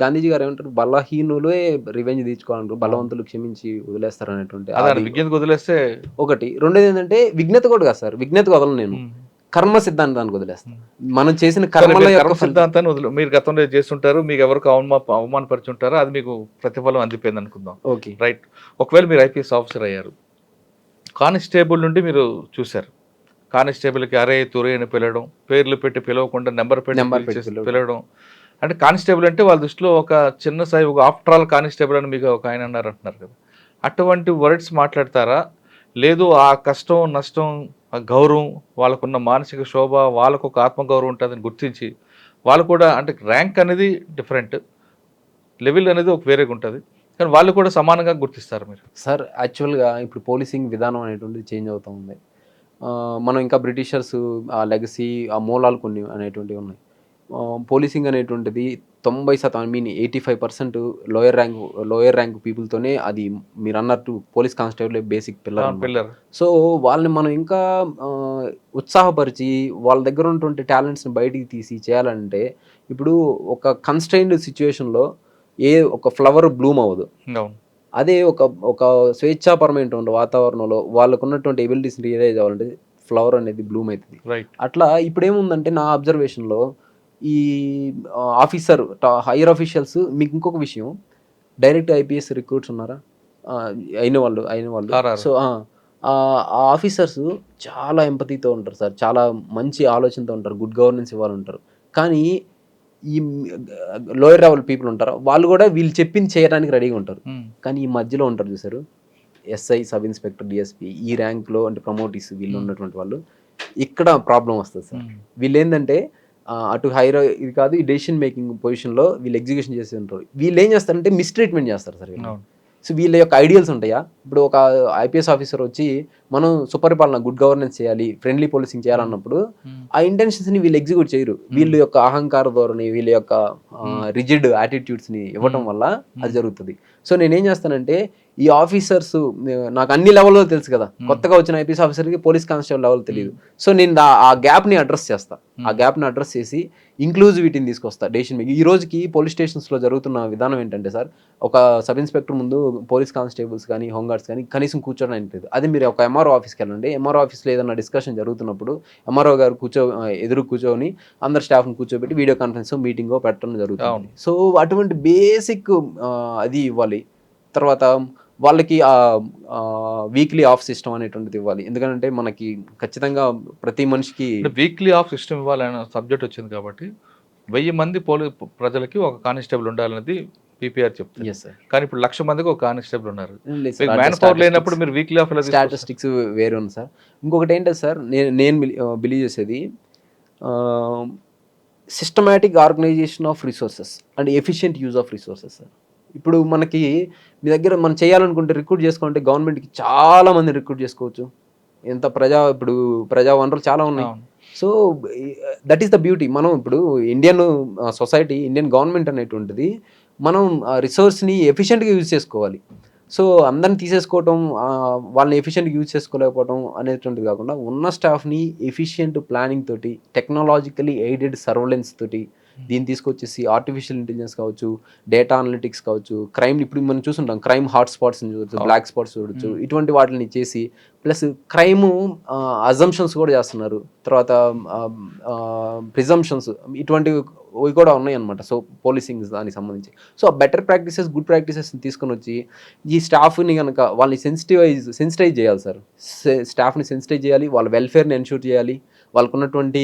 గాంధీజీ గారు ఏమంటారు, బలహీనులే రివెంజ్ తీర్చుకోవాలంటారు, బలవంతులు క్షమించి వదిలేస్తారు అనేటువంటి విజ్ఞతకు వదిలేస్తే ఒకటి. రెండోది ఏంటంటే విజ్ఞత కూడా కాదు సార్, విజ్ఞతకు వదలను నేను, కర్మ సిద్ధాంతానికి వదిలేస్తాను. మనం చేసిన కర్మ సిద్ధాంతాన్ని మీరు గతంలో చేస్తుంటారు, మీకు ఎవరికి అవమానపరుచుంటారో అది మీకు ప్రతిఫలం అందిపోయింది అనుకుందాం. Okay, right. ఒకవేళ మీరు ఐపీఎస్ ఆఫీసర్ అయ్యారు, కానిస్టేబుల్ నుండి మీరు చూశారు, కానిస్టేబుల్కి అరే తురే అని పిలవడం, పేర్లు పెట్టి పిలవకుండా నెంబర్ పెట్టి పిలవడం, అంటే కానిస్టేబుల్ అంటే వాళ్ళ దృష్టిలో ఒక చిన్న స్థాయి, ఒక ఆఫ్టర్ ఆల్ కానిస్టేబుల్ అని మీకు ఒక ఆయన అంటున్నారు కదా, అటువంటి వర్డ్స్ మాట్లాడతారా? లేదు ఆ కష్టం నష్టం ఆ గౌరవం వాళ్ళకున్న మానసిక శోభ, వాళ్ళకు ఒక ఆత్మగౌరవం ఉంటుందని గుర్తించి వాళ్ళు కూడా, అంటే ర్యాంక్ అనేది డిఫరెంట్, లెవెల్ అనేది ఒక వేరేగా ఉంటుంది, కానీ వాళ్ళు కూడా సమానంగా గుర్తిస్తారు మీరు? సార్ యాక్చువల్గా ఇప్పుడు పోలీసింగ్ విధానం అనేటువంటిది చేంజ్ అవుతూ ఉంది. మనం ఇంకా బ్రిటిషర్స్ ఆ లెగసీ, ఆ మూలాలు కొన్ని అనేటువంటివి ఉన్నాయి. పోలీసింగ్ అనేటువంటిది 90% ఐ మీన్ 85% లోయర్ ర్యాంక్ పీపుల్తోనే అది మీరు అన్నట్టు police constable basic pillar. So వాళ్ళని మనం ఇంకా ఉత్సాహపరిచి వాళ్ళ దగ్గర ఉన్నటువంటి టాలెంట్స్ని బయటికి తీసి చేయాలంటే, ఇప్పుడు ఒక కన్స్ట్రైన్డ్ సిచ్యువేషన్లో ఒక ఫ్లవర్ బ్లూమ్ అవ్వదు. అదే ఒక స్వేచ్ఛాపరమైన వాతావరణంలో వాళ్ళకు ఉన్నటువంటి ఎబిలిటీస్ని రియలైజ్ అవ్వాలంటే ఫ్లవర్ అనేది బ్లూమ్ అవుతుంది. అట్లా ఇప్పుడు ఏముందంటే నా అబ్జర్వేషన్లో ఈ ఆఫీసర్ హైయర్ ఆఫీషియల్స్, మీకు ఇంకొక విషయం, డైరెక్ట్ ఐపీఎస్ రిక్రూట్స్ ఉన్నారా అయిన వాళ్ళు. సో ఆ ఆఫీసర్స్ చాలా ఎంపతితో ఉంటారు సార్, చాలా మంచి ఆలోచనతో ఉంటారు, గుడ్ గవర్నెన్స్ ఇవ్వాలంటారు. కానీ ఈ లోయర్ లెవెల్ పీపుల్ ఉంటారు, వాళ్ళు కూడా వీళ్ళు చెప్పింది చేయడానికి రెడీగా ఉంటారు. కానీ ఈ మధ్యలో ఉంటారు చూసారు, ఎస్ఐ, సబ్ ఇన్స్పెక్టర్, డిఎస్పీ, ఈ ర్యాంక్లో అంటే ప్రమోటీస్ వీళ్ళు ఉన్నటువంటి వాళ్ళు, ఇక్కడ ప్రాబ్లం వస్తుంది సార్. వీళ్ళు ఏంటంటే అటు హైర్ ఇది కాదు, ఈ డెసిషన్ మేకింగ్ పొజిషన్లో వీళ్ళు ఎగ్జిక్యూషన్ చేసి ఉంటారు. వీళ్ళు ఏం చేస్తారంటే మిస్ట్రీట్మెంట్ చేస్తారు సార్. సో వీళ్ళ యొక్క ఐడియల్స్ ఉంటాయా, ఇప్పుడు ఒక ఐపీఎస్ ఆఫీసర్ వచ్చి మనం సుపరిపాలన, గుడ్ గవర్నెన్స్ చేయాలి, ఫ్రెండ్లీ పోలీసింగ్ చేయాలన్నప్పుడు ఆ ఇంటెన్షన్స్ని వీళ్ళు ఎగ్జిక్యూట్ చేయరు. వీళ్ళ యొక్క అహంకార ధోరణి, వీళ్ళ యొక్క రిజిడ్ యాటిట్యూడ్స్ని ఇవ్వడం వల్ల అది జరుగుతుంది. సో నేనేం చేస్తానంటే, ఈ ఆఫీసర్స్ నాకు అన్ని లెవెల్లో తెలుసు కదా, కొత్తగా వచ్చిన ఐపీఎస్ ఆఫీసర్కి పోలీస్ కానిస్టేబుల్ లెవెల్ తెలియదు. సో నేను ఆ గ్యాప్ని అడ్రస్ చేస్తా, ఆ గ్యాప్ని అడ్రస్ చేసి ఇంక్లూజివిటీని తీసుకొస్తా డెసిషన్ మేకింగ్. ఈ రోజుకి పోలీస్ స్టేషన్స్లో జరుగుతున్న విధానం ఏంటంటే సార్, ఒక సబ్ ఇన్స్పెక్టర్ ముందు పోలీస్ కానిస్టేబుల్స్ కానీ హోంగార్డ్స్ కానీ కనీసం కూర్చోడానికి లేదు. అదే మీరు ఒక ఎంఆర్ఓ ఆఫీస్కి వెళ్ళండి, ఎంఆర్ఓ ఆఫీస్లో ఏదైనా డిస్కషన్ జరుగుతున్నప్పుడు ఎంఆర్ఓ గారు ఎదురు కూర్చొని అందరు స్టాఫ్ని కూర్చోబెట్టి వీడియో కాన్ఫరెన్స్ మీటింగో పెట్టడం జరుగుతుంది. సో అటువంటి బేసిక్ అది ఇవ్వాలి. తర్వాత వాళ్ళకి వీక్లీ ఆఫ్ సిస్టమ్ అనేటువంటిది ఇవ్వాలి. ఎందుకంటే మనకి ఖచ్చితంగా ప్రతి మనిషికి వీక్లీ ఆఫ్ సిస్టమ్ ఇవ్వాలనే సబ్జెక్ట్ వచ్చింది కాబట్టి 1000 మంది ప్రజలకి ఒక కానిస్టేబుల్ ఉండాలనేది పీపీఆర్ చెప్తుంది. కానీ ఇప్పుడు 1,00,000 మందికి ఒక కానిస్టేబుల్ ఉన్నారు. మ్యాన్ పవర్ లేనప్పుడు మీరు వీక్లీ ఆఫ్ స్టాటిస్టిక్స్ వేరే ఉంది సార్. ఇంకొకటి ఏంటంటే సార్, నేను బిలీవ్ చేసేది systematic organization of resources and efficient use of resources sir. ఇప్పుడు మనకి మీ దగ్గర మనం చేయాలనుకుంటే రిక్రూట్ చేసుకుంటే గవర్నమెంట్కి చాలా మంది రిక్రూట్ చేసుకోవచ్చు. ఇప్పుడు ప్రజా వనరులు చాలా ఉన్నాయి. So that is the beauty. మనం ఇప్పుడు ఇండియన్ సొసైటీ, ఇండియన్ గవర్నమెంట్ అనేటువంటిది మనం రిసోర్స్ని ఎఫిషియెంట్గా యూజ్ చేసుకోవాలి. సో అందరిని తీసేసుకోవటం, వాళ్ళని ఎఫిషియెంట్గా యూజ్ చేసుకోలేకపోవడం అనేటువంటిది కాకుండా ఉన్న స్టాఫ్ని ఎఫిషియెంట్ ప్లానింగ్ తోటి, టెక్నాలజికలీ ఎయిడెడ్ సర్వలెన్స్ తోటి దీన్ని తీసుకొచ్చేసి ఆర్టిఫిషియల్ ఇంటెలిజెన్స్ కావచ్చు, డేటా అనలిటిక్స్ కావచ్చు, క్రైమ్ ఇప్పుడు మనం చూస్తుంటాం, క్రైమ్ హాట్ స్పాట్స్ని చూడొచ్చు, బ్లాక్ స్పాట్స్ చూడొచ్చు, ఇటువంటి వాటిని చేసి ప్లస్ క్రైమ్ అజంప్షన్స్ కూడా చేస్తున్నారు, తర్వాత ప్రిజంప్షన్స్ ఇటువంటివి కూడా ఉన్నాయి అనమాట. సో పోలీసింగ్ దానికి సంబంధించి సో బెటర్ ప్రాక్టీసెస్, గుడ్ ప్రాక్టీసెస్ని తీసుకొని వచ్చి ఈ స్టాఫ్ని కనుక వాళ్ళని సెన్సిటైజ్ చేయాలి సార్. స్టాఫ్ని సెన్సిటైజ్ చేయాలి, వాళ్ళ వెల్ఫేర్ని ఎన్షూర్ చేయాలి, వాళ్ళకు ఉన్నటువంటి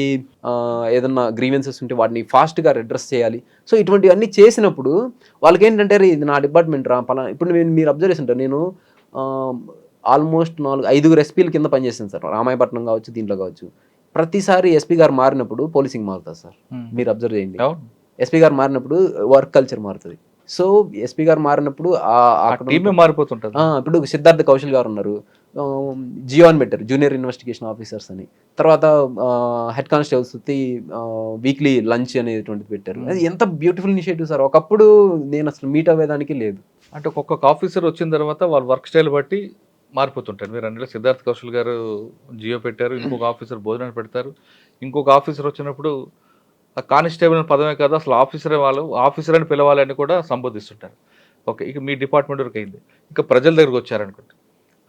ఏదన్నా గ్రీవెన్సెస్ ఉంటే వాటిని ఫాస్ట్గా అడ్రస్ చేయాలి. సో ఇటువంటివన్నీ చేసినప్పుడు వాళ్ళకి ఏంటంటే ఇది నా డిపార్ట్మెంట్ రా పలానా. ఇప్పుడు మీరు అబ్జర్వ్ చేసి ఉంటారు, నేను ఆల్మోస్ట్ 4-5 ఎస్పీల కింద పనిచేస్తాను సార్. రామాయపట్నం కావచ్చు, దీంట్లో కావచ్చు. ప్రతిసారి ఎస్పీ గారు మారినప్పుడు పోలీసింగ్ మారుతుంది సార్. మీరు అబ్జర్వ్ చేయండి, ఎస్పీ గారు మారినప్పుడు వర్క్ కల్చర్ మారుతుంది. సో ఎస్పీ గారు మారినప్పుడు మారిపోతుంటుంది. ఇప్పుడు సిద్ధార్థ కౌశల్ గారు ఉన్నారు, జియో అని పెట్టారు, జూనియర్ ఇన్వెస్టిగేషన్ ఆఫీసర్స్ అని. తర్వాత హెడ్ కానిస్టేబుల్స్ వీక్లీ లంచ్ అనేటువంటిది పెట్టారు. అది ఎంత బ్యూటిఫుల్ ఇనిషియేటివ్ సార్. ఒకప్పుడు నేను అసలు మీట్ అవ్వేదానికి లేదు. అంటే ఒక్కొక్క ఆఫీసర్ వచ్చిన తర్వాత వాళ్ళ వర్క్ స్టైల్ బట్టి మారిపోతుంటారు. మీరు అన్నట్లు సిద్ధార్థ్ కౌశల్ గారు జియో పెట్టారు, ఇంకొక ఆఫీసర్ భోజనం పెడతారు, ఇంకొక ఆఫీసర్ వచ్చినప్పుడు ఆ కానిస్టేబుల్ పదమే కాదు అసలు ఆఫీసర్ అని పిలవాలని కూడా సంబోధిస్తుంటారు. ఓకే, ఇక మీ డిపార్ట్మెంట్ వరకు అయింది. ఇక ప్రజల దగ్గరకు వచ్చారనుకోండి,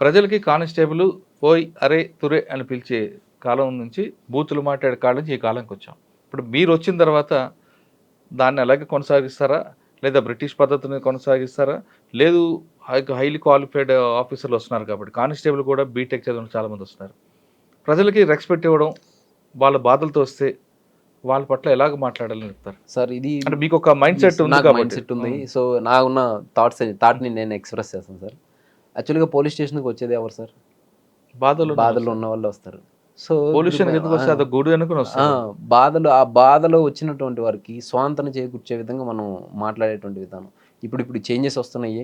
ప్రజలకి కానిస్టేబుల్ పోయి అరే తురే అని పిలిచే కాలం నుంచి బూతులు మాట్లాడే కాలం నుంచి ఈ కాలంకి వచ్చాం. ఇప్పుడు మీరు వచ్చిన తర్వాత దాన్ని అలాగే కొనసాగిస్తారా, లేదా బ్రిటిష్ పద్ధతిని కొనసాగిస్తారా? లేదు, హైలీ క్వాలిఫైడ్ ఆఫీసర్లు వస్తున్నారు కాబట్టి, కానిస్టేబుల్ కూడా బీటెక్ చదివిన చాలామంది వస్తున్నారు. ప్రజలకి రెస్పెక్ట్ ఇవ్వడం, వాళ్ళ బాధలతో వస్తే వాళ్ళ పట్ల ఎలాగ మాట్లాడాలని చెప్తారు సార్? ఇది అంటే మీకు ఒక మైండ్ సెట్ ఉంది. సో నాకున్న థాట్ని నేను ఎక్స్ప్రెస్ చేస్తాను సార్. యాక్చువల్గా పోలీస్ స్టేషన్కి వచ్చేది ఎవరు సార్? బాధల్లో ఉన్న వాళ్ళు వస్తారు. సో బాధలో వచ్చినటువంటి వారికి స్వాంతన చేకూర్చే విధంగా మనం మాట్లాడేటువంటి విధానం. ఇప్పుడు చేంజెస్ వస్తున్నాయి.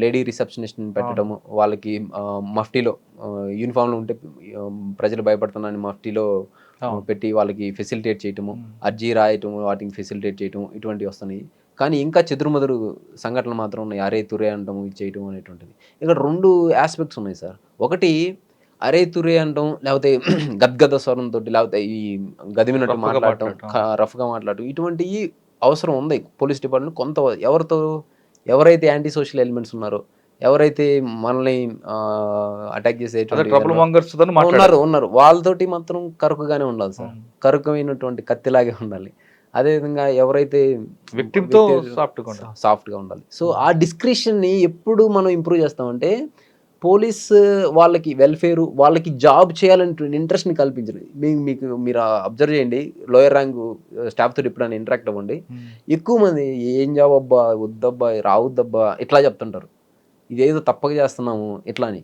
లేడీ రిసెప్షనిస్ట్ని పెట్టడము, వాళ్ళకి మఫ్టీలో యూనిఫామ్లో ఉంటే ప్రజలు భయపడుతున్నారని మఫ్టీలో పెట్టి వాళ్ళకి ఫెసిలిటేట్ చేయటము, అర్జీ రాయటము, వాటికి ఫెసిలిటేట్ చేయటము, ఇటువంటివి వస్తున్నాయి. కానీ ఇంకా చెదురుమదురు సంఘటనలు మాత్రం ఉన్నాయి. అరే తురే అంటాము, ఇది చేయటం అనేటువంటిది. ఇక్కడ 2 ఆస్పెక్ట్స్ ఉన్నాయి సార్. ఒకటి అరే తురే అంటాం, లేకపోతే గద్గద స్వరంతో, లేకపోతే ఈ గదిమినట్టు మాట్లాడటం, రఫ్గా మాట్లాడటం, ఇటువంటివి అవసరం ఉంది పోలీస్ డిపార్ట్మెంట్. ఎవరైతే యాంటీ సోషల్ ఎలిమెంట్స్ ఉన్నారో, ఎవరైతే మనల్ని అటాక్ ఉన్నారు వాళ్ళతోటి మాత్రం కరుకుగానే ఉండాలి సార్. కరుకమైనటువంటి కత్తిలాగే ఉండాలి. అదేవిధంగా ఎవరైతే విక్టిమ్తో సాఫ్ట్గా ఉండాలి. సో ఆ డిస్క్రిప్షన్ని ఎప్పుడు మనం ఇంప్రూవ్ చేస్తామంటే పోలీస్ వాళ్ళకి వెల్ఫేరు, వాళ్ళకి జాబ్ చేయాలనే ఇంట్రెస్ట్ని కల్పించాలి. మీరు అబ్జర్వ్ చేయండి, లోయర్ ర్యాంక్ స్టాఫ్తో ఎప్పుడైనా ఇంటరాక్ట్ అవ్వండి, ఎక్కువ మంది ఏం జాబ్ అబ్బా, వద్దబ్బా, రావద్దబ్బా ఇట్లా చెప్తుంటారు. ఇదేదో తప్పక చేస్తున్నాము ఇట్లా అని.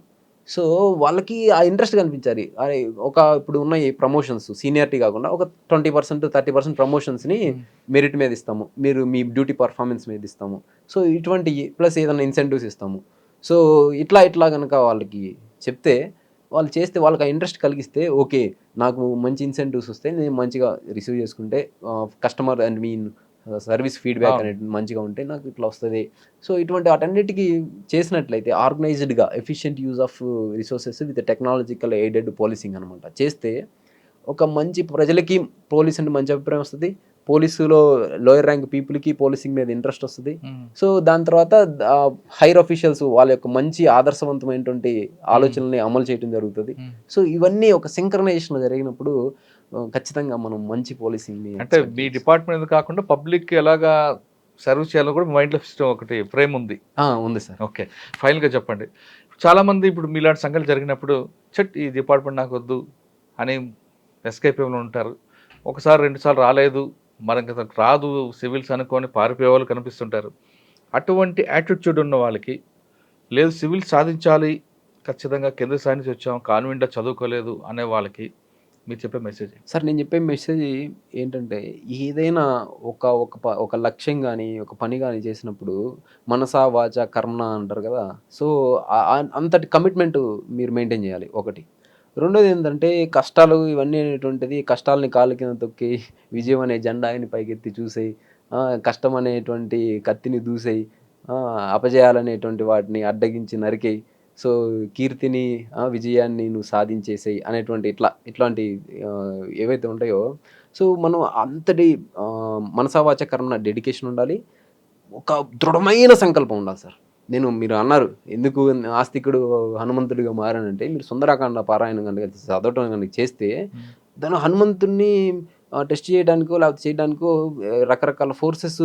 సో వాళ్ళకి ఆ ఇంట్రెస్ట్ కనిపించాలి. అరే ఇప్పుడు ఉన్న ఈ ప్రమోషన్స్ సీనియారిటీ కాకుండా ఒక 20%, 30% ప్రమోషన్స్ని మెరిట్ మీద ఇస్తాము, మీరు మీ డ్యూటీ పర్ఫార్మెన్స్ మీద ఇస్తాము. సో ఇటువంటి ప్లస్ ఏదైనా ఇన్సెంటివ్స్ ఇస్తాము. సో ఇట్లా కనుక వాళ్ళకి చెప్తే, వాళ్ళు చేస్తే, వాళ్ళకి ఆ ఇంట్రెస్ట్ కలిగిస్తే, ఓకే నాకు మంచి ఇన్సెంటివ్స్ వస్తే నేను మంచిగా రిసీవ్ చేసుకుంటే, కస్టమర్ సర్వీస్ ఫీడ్బ్యాక్ అనేది మంచిగా ఉంటే నాకు ఇట్లా వస్తుంది. సో ఇటువంటి వాటన్నిటికీ చేసినట్లయితే ఆర్గనైజ్డ్గా efficient use of resources with technological aided policing అనమాట చేస్తే ఒక మంచి ప్రజలకి పోలీస్ అంటే మంచి అభిప్రాయం వస్తుంది, పోలీసులో లోయర్ ర్యాంక్ పీపుల్కి పోలీసింగ్ మీద ఇంట్రెస్ట్ వస్తుంది. సో దాని తర్వాత హైర్ అఫీషియల్స్ వాళ్ళ యొక్క మంచి ఆదర్శవంతమైనటువంటి ఆలోచనల్ని అమలు చేయడం జరుగుతుంది. సో ఇవన్నీ ఒక సింక్రనైజేషన్ జరిగినప్పుడు ఖచ్చితంగా మనం మంచి పోలీసింగ్. అంటే మీ డిపార్ట్మెంట్ కాకుండా పబ్లిక్ ఎలాగా సర్వ్ చేయాలో కూడా మైండ్లో సిస్టమ్ ఒకటి ఫ్రేమ్ ఉంది సార్. ఓకే, ఫైనల్గా చెప్పండి. చాలామంది ఇప్పుడు మీలాంటి సంఘటనలు జరిగినప్పుడు ఈ డిపార్ట్మెంట్ నాకు వద్దు అని ఎస్కేప్ ఉంటారు. ఒకసారి 2 సార్లు రాలేదు, మనకి రాదు సివిల్స్ అనుకొని పారిపోయే వాళ్ళు కనిపిస్తుంటారు. అటువంటి యాటిట్యూడ్ ఉన్న వాళ్ళకి, లేదు సివిల్స్ సాధించాలి ఖచ్చితంగా కేంద్ర స్థాయి నుంచి వచ్చాం, కాన్వెంట్లో చదువుకోలేదు అనే వాళ్ళకి మీరు చెప్పే మెసేజ్ సార్? నేను చెప్పే మెసేజ్ ఏంటంటే, ఏదైనా ఒక లక్ష్యం కానీ ఒక పని కానీ చేసినప్పుడు మనసా వాచ కర్మ అంటారు కదా. సో అంతటి కమిట్మెంట్ మీరు మెయింటైన్ చేయాలి ఒకటి. రెండోది ఏంటంటే కష్టాలు ఇవన్నీ అనేటువంటిది, కష్టాలని కాలు కింద తొక్కి విజయం అనే జెండాని పైకెత్తి చూసేయి, కష్టం అనేటువంటి కత్తిని దూసేయి, అపజయాలనేటువంటి వాటిని అడ్డగించి నరికేయి. సో కీర్తిని విజయాన్ని నువ్వు సాధించేసేయి అనేటువంటి ఇట్లాంటి ఏవైతే ఉంటాయో, సో మనం అంతటి మనసావాచ కర్మ డెడికేషన్ ఉండాలి, ఒక దృఢమైన సంకల్పం ఉండాలి సార్. మీరు అన్నారు ఎందుకు ఆస్తికుడు హనుమంతుడిగా మారానంటే, మీరు సుందరాకాండ పారాయణం కనుక చదవటం కనుక చేస్తే దాని హనుమంతుడిని టెస్ట్ చేయడానికో లేకపోతే చేయడానికో రకరకాల ఫోర్సెస్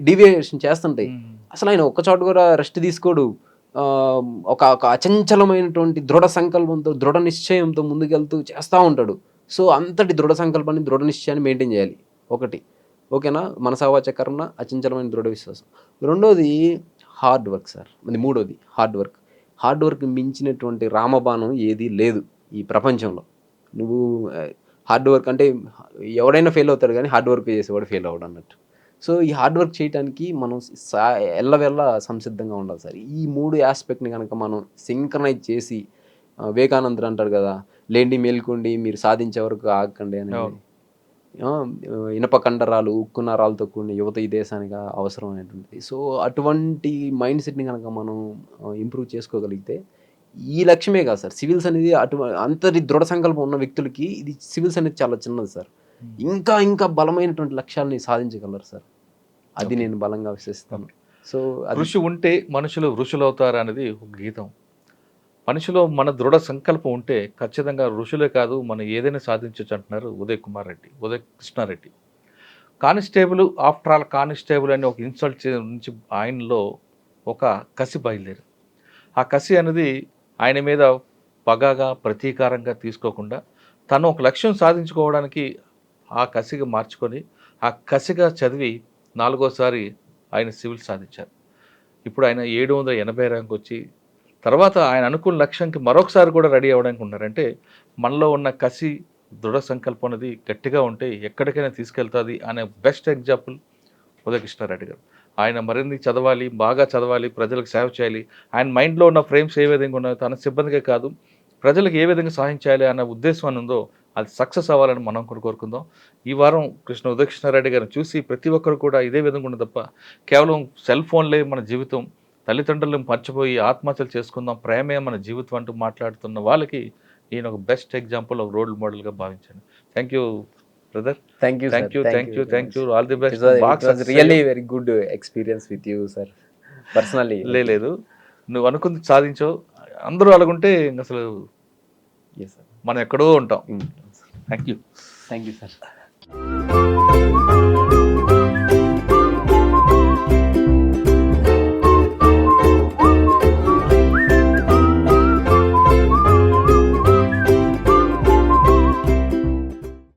డీవియేషన్ చేస్తుంటాయి. అసలు ఆయన ఒక్క చోట కూడా రెస్ట్ తీసుకోడు. ఒక అచంచలమైనటువంటి దృఢ సంకల్పంతో దృఢ నిశ్చయంతో ముందుకెళ్తూ చేస్తూ ఉంటాడు. సో అంతటి దృఢ సంకల్పాన్ని దృఢ నిశ్చయాన్ని మెయింటైన్ చేయాలి ఒకటి. ఓకేనా? మనసావాచ కర్మ, అచంచలమైన దృఢ విశ్వాసం. రెండోది హార్డ్ వర్క్ సార్. మూడోది హార్డ్ వర్క్. హార్డ్ వర్క్ మించినటువంటి రామబాణం ఏదీ లేదు ఈ ప్రపంచంలో. నువ్వు హార్డ్ వర్క్ అంటే ఎవడైనా ఫెయిల్ అవుతాడు కానీ హార్డ్ వర్క్ చేసేవాడు ఫెయిల్ అవ్వడు అన్నట్టు. సో ఈ హార్డ్ వర్క్ చేయడానికి మనం ఎల్లవెల్ల సంసిద్ధంగా ఉండాలి సార్. ఈ 3 ఆస్పెక్ట్ని కనుక మనం సింక్రనైజ్ చేసి, వివేకానందుడు అంటాడు కదా, లేండి మేల్కోండి మీరు సాధించే వరకు ఆగకండి అని. ఇనప కండరాలు ఉక్కు నరాలతో కూడిన యువత ఈ దేశానికి అవసరమైనటువంటిది. సో అటువంటి మైండ్ సెట్ని కనుక మనం ఇంప్రూవ్ చేసుకోగలిగితే, ఈ లక్ష్యమే కాదు సార్, సివిల్స్ అనేది అంతటి దృఢ సంకల్పం ఉన్న వ్యక్తులకి ఇది సివిల్స్ అనేది చాలా చిన్నది సార్. ఇంకా ఇంకా బలమైనటువంటి లక్ష్యాలని సాధించగలరు సార్. అది నేను బలంగా విశ్వసిస్తాను. సో కృషి ఉంటే మనుషులు ఋషులు అవుతారు అనేది ఒక గీతం. మనిషిలో మన దృఢ సంకల్పం ఉంటే ఖచ్చితంగా ఋషులే కాదు మనం ఏదైనా సాధించవచ్చు అంటున్నారు Uday Krishna Reddy. Constable after all constable అని ఒక ఇన్సల్ట్ నుంచి ఆయనలో ఒక కసి బయలుదేరి, ఆ కసి అనేది ఆయన మీద పగగా ప్రతీకారంగా తీసుకోకుండా తను ఒక లక్ష్యం సాధించుకోవడానికి ఆ కసిగా మార్చుకొని ఆ కసిగా చదివి 4వ సారి ఆయన సివిల్ సాధించారు. ఇప్పుడు ఆయన 780 ర్యాంక్ వచ్చి తర్వాత ఆయన అనుకున్న లక్ష్యానికి మరొకసారి కూడా రెడీ అవ్వడానికి ఉన్నారంటే మనలో ఉన్న కసి దృఢ సంకల్పం అనేది గట్టిగా ఉంటే ఎక్కడికైనా తీసుకెళ్తుంది అనే బెస్ట్ ఎగ్జాంపుల్ ఉదయ్ కృష్ణారెడ్డి గారు. ఆయన మరిన్ని చదవాలి, బాగా చదవాలి, ప్రజలకు సేవ చేయాలి. ఆయన మైండ్లో ఉన్న ఫ్రేమ్స్ ఏ విధంగా ఉన్నాయో తన సిబ్బందికే కాదు ప్రజలకు ఏ విధంగా సహాయం చేయాలి అన్న ఉద్దేశం అని ఉందో అది సక్సెస్ అవ్వాలని మనం కూడా కోరుకుందాం. ఈ వారం ఉదయ్ కృష్ణారెడ్డి గారిని చూసి ప్రతి ఒక్కరు కూడా ఇదే విధంగా ఉండదు తప్ప కేవలం సెల్ ఫోన్లే మన జీవితం, తల్లిదండ్రులను మర్చిపోయి ఆత్మహత్యలు చేసుకుందాం, ప్రేమే మన జీవితం అంటూ మాట్లాడుతున్న వాళ్ళకి ఈయన ఒక బెస్ట్ ఎగ్జాంపుల్, ఒక రోల్ మోడల్గా భావించాను. Thank you brother. Thank you. All the best. Really very good experience with you sir. Personally లేదు, నువ్వు అనుకుంది సాధించావు. అందరూ అలాగుంటే అసలు మనం ఎక్కడో ఉంటాం. Thank you sir.